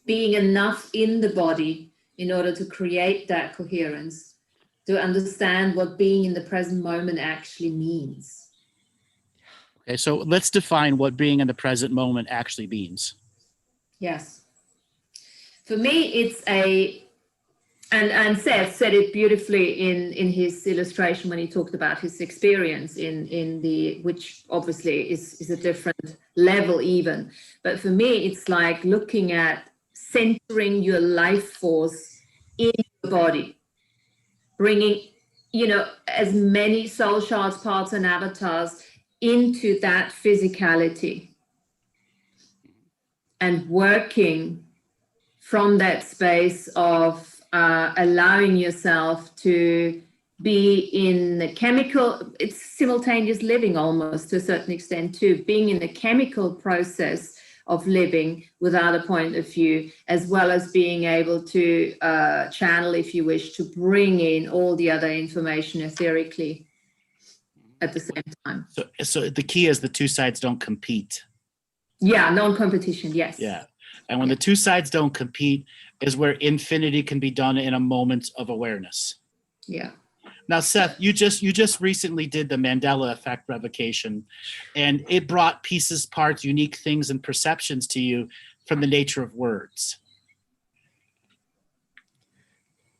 being enough in the body in order to create that coherence, to understand what being in the present moment actually means. Okay, so let's define what being in the present moment actually means. Yes. For me, it's and Seth said it beautifully in his illustration when he talked about his experience in the, which obviously is a different level even. But for me, it's like looking at centering your life force in your body, bringing, as many soul shards, parts, and avatars into that physicality and working from that space of allowing yourself to be in the chemical, it's simultaneous living almost to a certain extent too, being in the chemical process of living without a point of view, as well as being able to channel, if you wish, to bring in all the other information etherically at the same time. So the key is the two sides don't compete. Yeah, non-competition, yes. Yeah. And when the two sides don't compete is where infinity can be done in a moment of awareness. Yeah. Now, Seth, you just recently did the Mandela effect revocation, and it brought pieces, parts, unique things, and perceptions to you from the nature of words.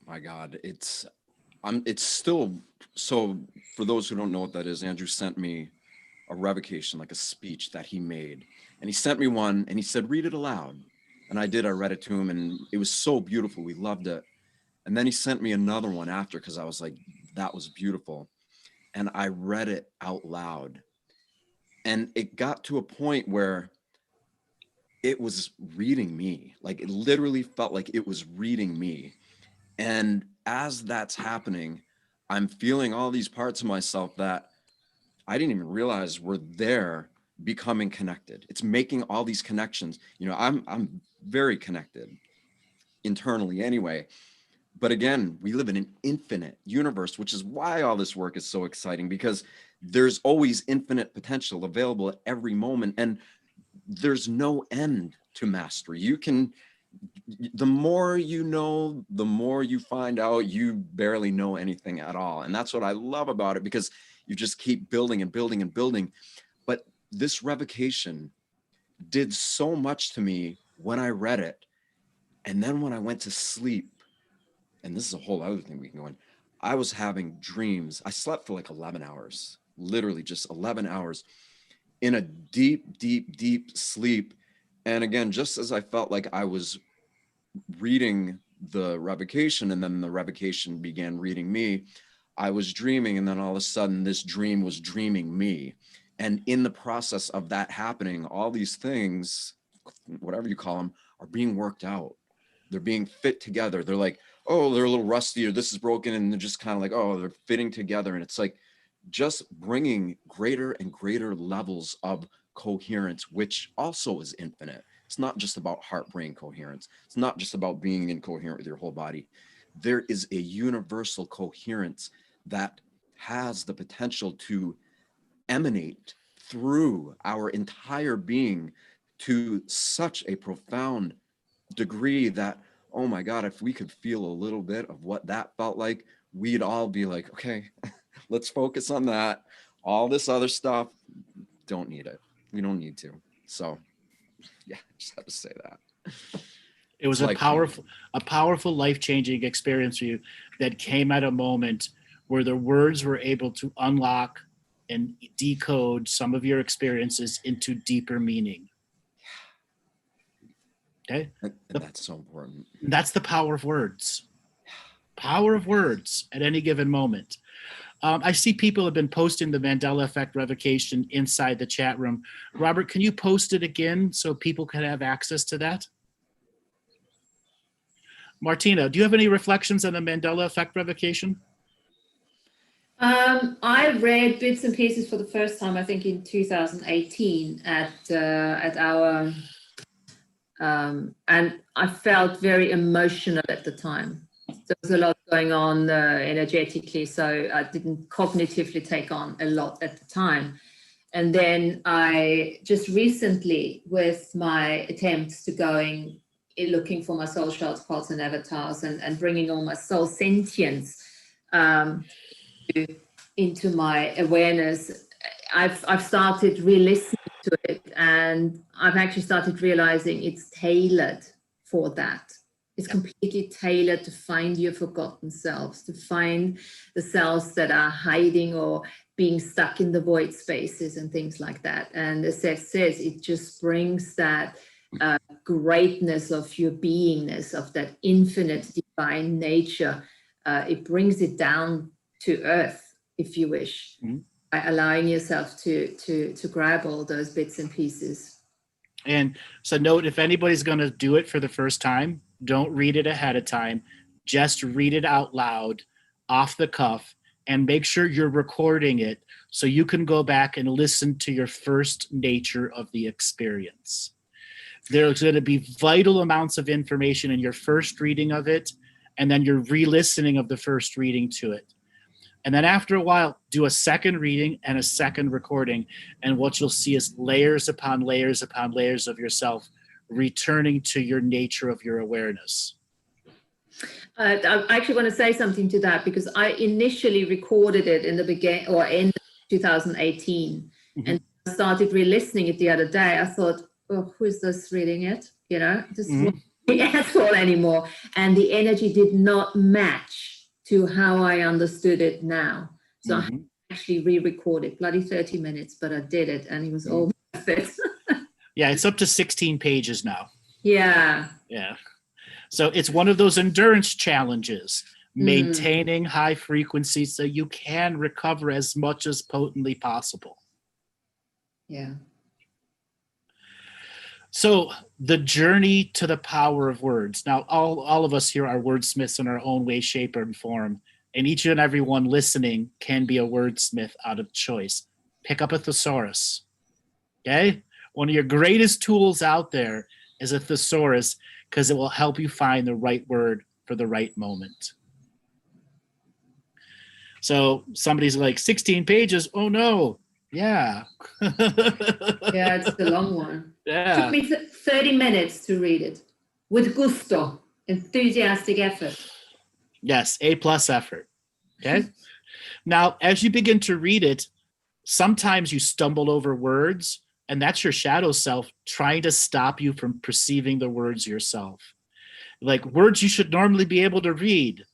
My God, it's still, so for those who don't know what that is, Andrew sent me a revocation, like a speech that he made. And he sent me one and he said, read it aloud. And I did, I read it to him and it was so beautiful. We loved it. And then he sent me another one after, because I was like, that was beautiful. And I read it out loud. And it got to a point where it was reading me. Like it literally felt like it was reading me. And as that's happening, I'm feeling all these parts of myself that I didn't even realize were there, becoming connected. It's making all these connections. You know, I'm very connected internally anyway. But again, we live in an infinite universe, which is why all this work is so exciting, because there's always infinite potential available at every moment. And there's no end to mastery. You can, the more you know, the more you find out you barely know anything at all. And that's what I love about it, because you just keep building and building and building. But this revocation did so much to me when I read it. And then when I went to sleep, and this is a whole other thing we can go in, I was having dreams. I slept for like 11 hours, literally just 11 hours in a deep, deep, deep sleep. And again, just as I felt like I was reading the revocation and then the revocation began reading me, I was dreaming, and then all of a sudden this dream was dreaming me. And in the process of that happening, all these things, whatever you call them, are being worked out. They're being fit together. They're like, oh, they're a little rusty, or this is broken, and they're just kind of like, oh, they're fitting together. And it's like just bringing greater and greater levels of coherence, which also is infinite. It's not just about heart-brain coherence. It's not just about being incoherent with your whole body. There is a universal coherence that has the potential to emanate through our entire being to such a profound degree that, oh my God, if we could feel a little bit of what that felt like, we'd all be like, okay, let's focus on that. All this other stuff, don't need it. We don't need to. So yeah, I just have to say that. It was a powerful, life-changing experience for you that came at a moment where the words were able to unlock and decode some of your experiences into deeper meaning. Okay? And that's so important. That's the power of words. Power of words at any given moment. I see people have been posting the Mandela Effect revocation inside the chat room. Robert, can you post it again so people can have access to that? Martina, do you have any reflections on the Mandela Effect revocation? I read bits and pieces for the first time, I think in 2018 at our, and I felt very emotional at the time. There was a lot going on energetically, so I didn't cognitively take on a lot at the time. And then I just recently, with my attempts to looking for my soul shards, parts and avatars, and bringing all my soul sentience into my awareness, I've started re-listening to it, and I've actually started realizing it's tailored for that. It's completely tailored to find your forgotten selves, to find the selves that are hiding or being stuck in the void spaces and things like that. And as Seth says, it just brings that greatness of your beingness, of that infinite divine nature. It brings it down to earth, if you wish, by allowing yourself to grab all those bits and pieces. And so note, if anybody's going to do it for the first time, don't read it ahead of time. Just read it out loud, off the cuff, and make sure you're recording it so you can go back and listen to your first nature of the experience. There's going to be vital amounts of information in your first reading of it, and then your re-listening of the first reading to it. And then after a while, do a second reading and a second recording. And what you'll see is layers upon layers upon layers of yourself returning to your nature of your awareness. I actually want to say something to that, because I initially recorded it in the beginning or end of 2018, and started re-listening it the other day. I thought, oh, who is this reading it? You know, this is not at all anymore. And the energy did not match to how I understood it now. So I actually re-recorded, bloody 30 minutes, but I did it, and it was all worth it. Yeah, it's up to 16 pages now. Yeah. Yeah. So it's one of those endurance challenges, maintaining high frequency so you can recover as much as potently possible. Yeah. So the journey to the power of words. Now, all of us here are wordsmiths in our own way, shape, and form. And each and every one listening can be a wordsmith out of choice. Pick up a thesaurus. Okay? One of your greatest tools out there is a thesaurus, because it will help you find the right word for the right moment. So somebody's like, 16 pages? Oh no. Yeah. Yeah, it's the long one. Yeah. Took me 30 minutes to read it with gusto, enthusiastic effort. Yes, A+ effort. Okay. Now, as you begin to read it, sometimes you stumble over words, and that's your shadow self trying to stop you from perceiving the words yourself. Like words you should normally be able to read,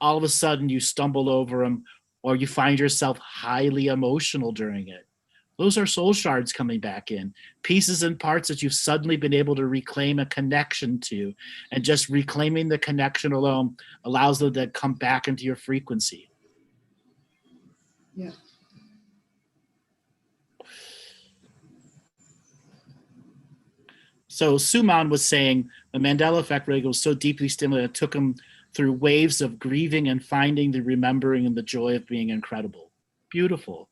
all of a sudden you stumble over them, or you find yourself highly emotional during it. Those are soul shards coming back in, pieces and parts that you've suddenly been able to reclaim a connection to, and just reclaiming the connection alone allows them to come back into your frequency. Yeah. So Suman was saying the Mandela effect really was so deeply stimulating, it took him through waves of grieving and finding the remembering and the joy of being incredible. Beautiful.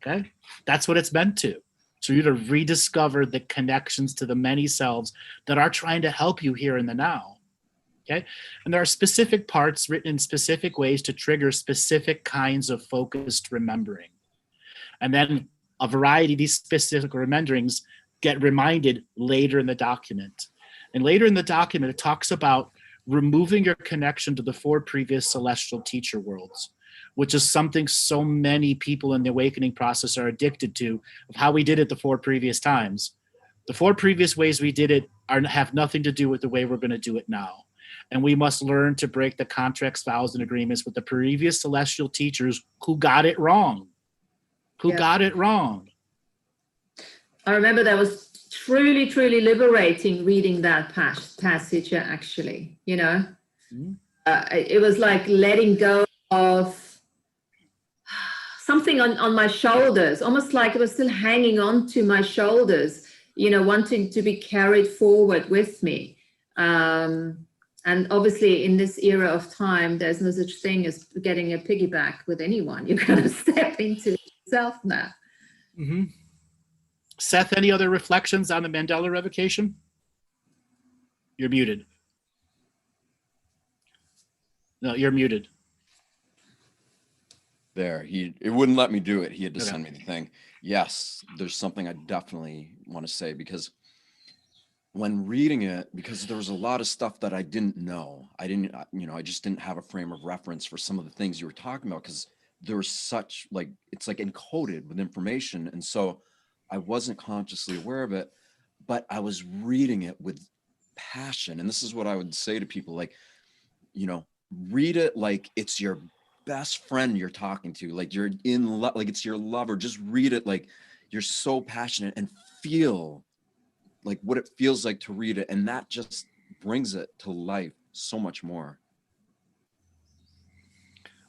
Okay? That's what it's meant to. So you to rediscover the connections to the many selves that are trying to help you here in the now. Okay? And there are specific parts written in specific ways to trigger specific kinds of focused remembering. And then a variety of these specific rememberings get reminded later in the document. And later in the document, it talks about removing your connection to the 4 previous celestial teacher worlds, which is something so many people in the awakening process are addicted to, of how we did it the 4 previous times. The 4 previous ways we did it have nothing to do with the way we're going to do it now. And we must learn to break the contracts, vows, and agreements with the previous celestial teachers who got it wrong. Got it wrong. I remember that was truly, truly liberating reading that passage, actually, you know. It was like letting go of something on my shoulders, almost like it was still hanging on to my shoulders, you know, wanting to be carried forward with me. And obviously in this era of time, there's no such thing as getting a piggyback with anyone. You're going to step into yourself now. Seth, any other reflections on the Mandela revocation? You're muted. No, you're muted. There, it wouldn't let me do it. He had to send me the thing. Yes, there's something I definitely want to say, because when reading it, because there was a lot of stuff that I didn't know. I just didn't have a frame of reference for some of the things you were talking about, because there was such, like, it's like encoded with information. And so I wasn't consciously aware of it, but I was reading it with passion. And this is what I would say to people, like, you know, read it like it's your best friend you're talking to, like you're in love, like it's your lover. Just read it like you're so passionate, and feel like what it feels like to read it. And that just brings it to life so much more.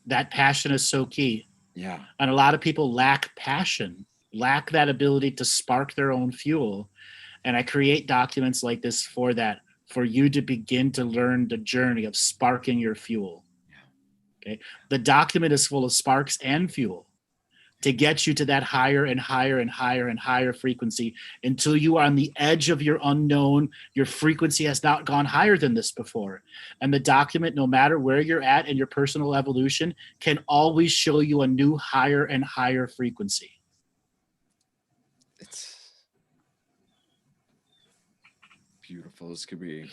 That passion is so key. Yeah. And a lot of people lack passion, lack that ability to spark their own fuel. And I create documents like this for that, for you to begin to learn the journey of sparking your fuel. Okay. The document is full of sparks and fuel. to get you to that higher and higher and higher and higher frequency until you are on the edge of your unknown. Your frequency has not gone higher than this before. And the document, no matter where you're at in your personal evolution, can always show you a new higher and higher frequency. It's beautiful. This could be.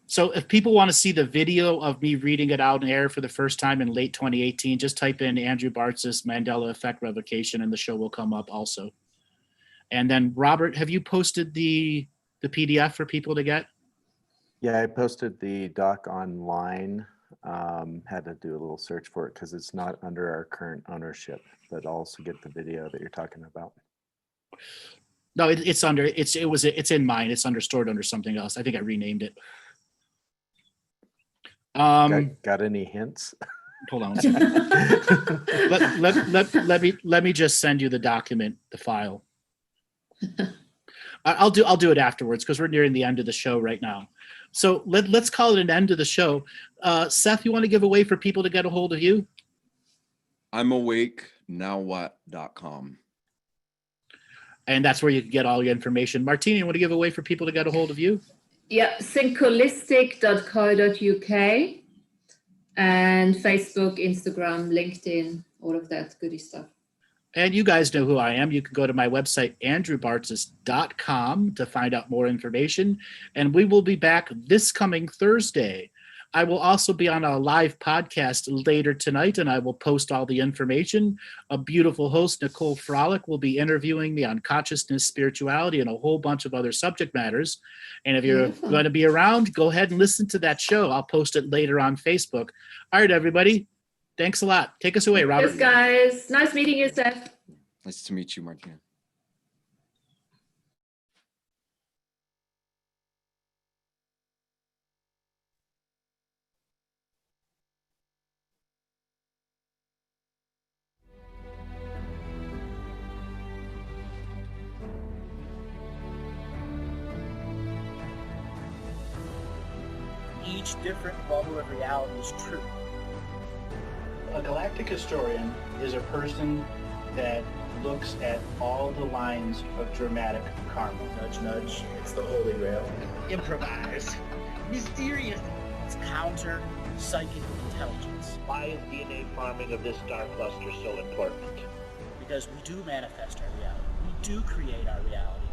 So if people want to see the video of me reading it out in air for the first time in late 2018, just type in Andrew Bartzis Mandela Effect Revocation and the show will come up also. And then Robert, have you posted the PDF for people to get? Yeah, I posted the doc online. Had to do a little search for it because it's not under our current ownership, but I'll also get the video that you're talking about. No, it's in mine. It's stored under something else. I think I renamed it. Got any hints? Hold on. Let me just send you the document, the file. I'll do it afterwards because we're nearing the end of the show right now. So let's call it an end of the show. Seth, you want to give a way for people to get a hold of you? I'm awakenowwhat.com. And that's where you can get all your information. Martina, you want to give a way for people to get a hold of you? Yeah, synchholistic.co.uk and Facebook, Instagram, LinkedIn, all of that goody stuff. And you guys know who I am. You can go to my website, andrewbartzis.com, to find out more information. And we will be back this coming Thursday. I will also be on a live podcast later tonight, and I will post all the information. A beautiful host, Nicole Frolick, will be interviewing me on consciousness, spirituality, and a whole bunch of other subject matters. And if you're going to be around, go ahead and listen to that show. I'll post it later on Facebook. All right, everybody. Thanks a lot. Take us away, Robert. Yes, guys. Nice meeting you, Seth. Nice to meet you, Martina. Each different bubble of reality is true. A galactic historian is a person that looks at all the lines of dramatic karma. Nudge, nudge. It's the holy grail. Improvise. Mysterious. It's counter psychic intelligence. Why is DNA farming of this star cluster so important? Because we do manifest our reality. We do create our reality.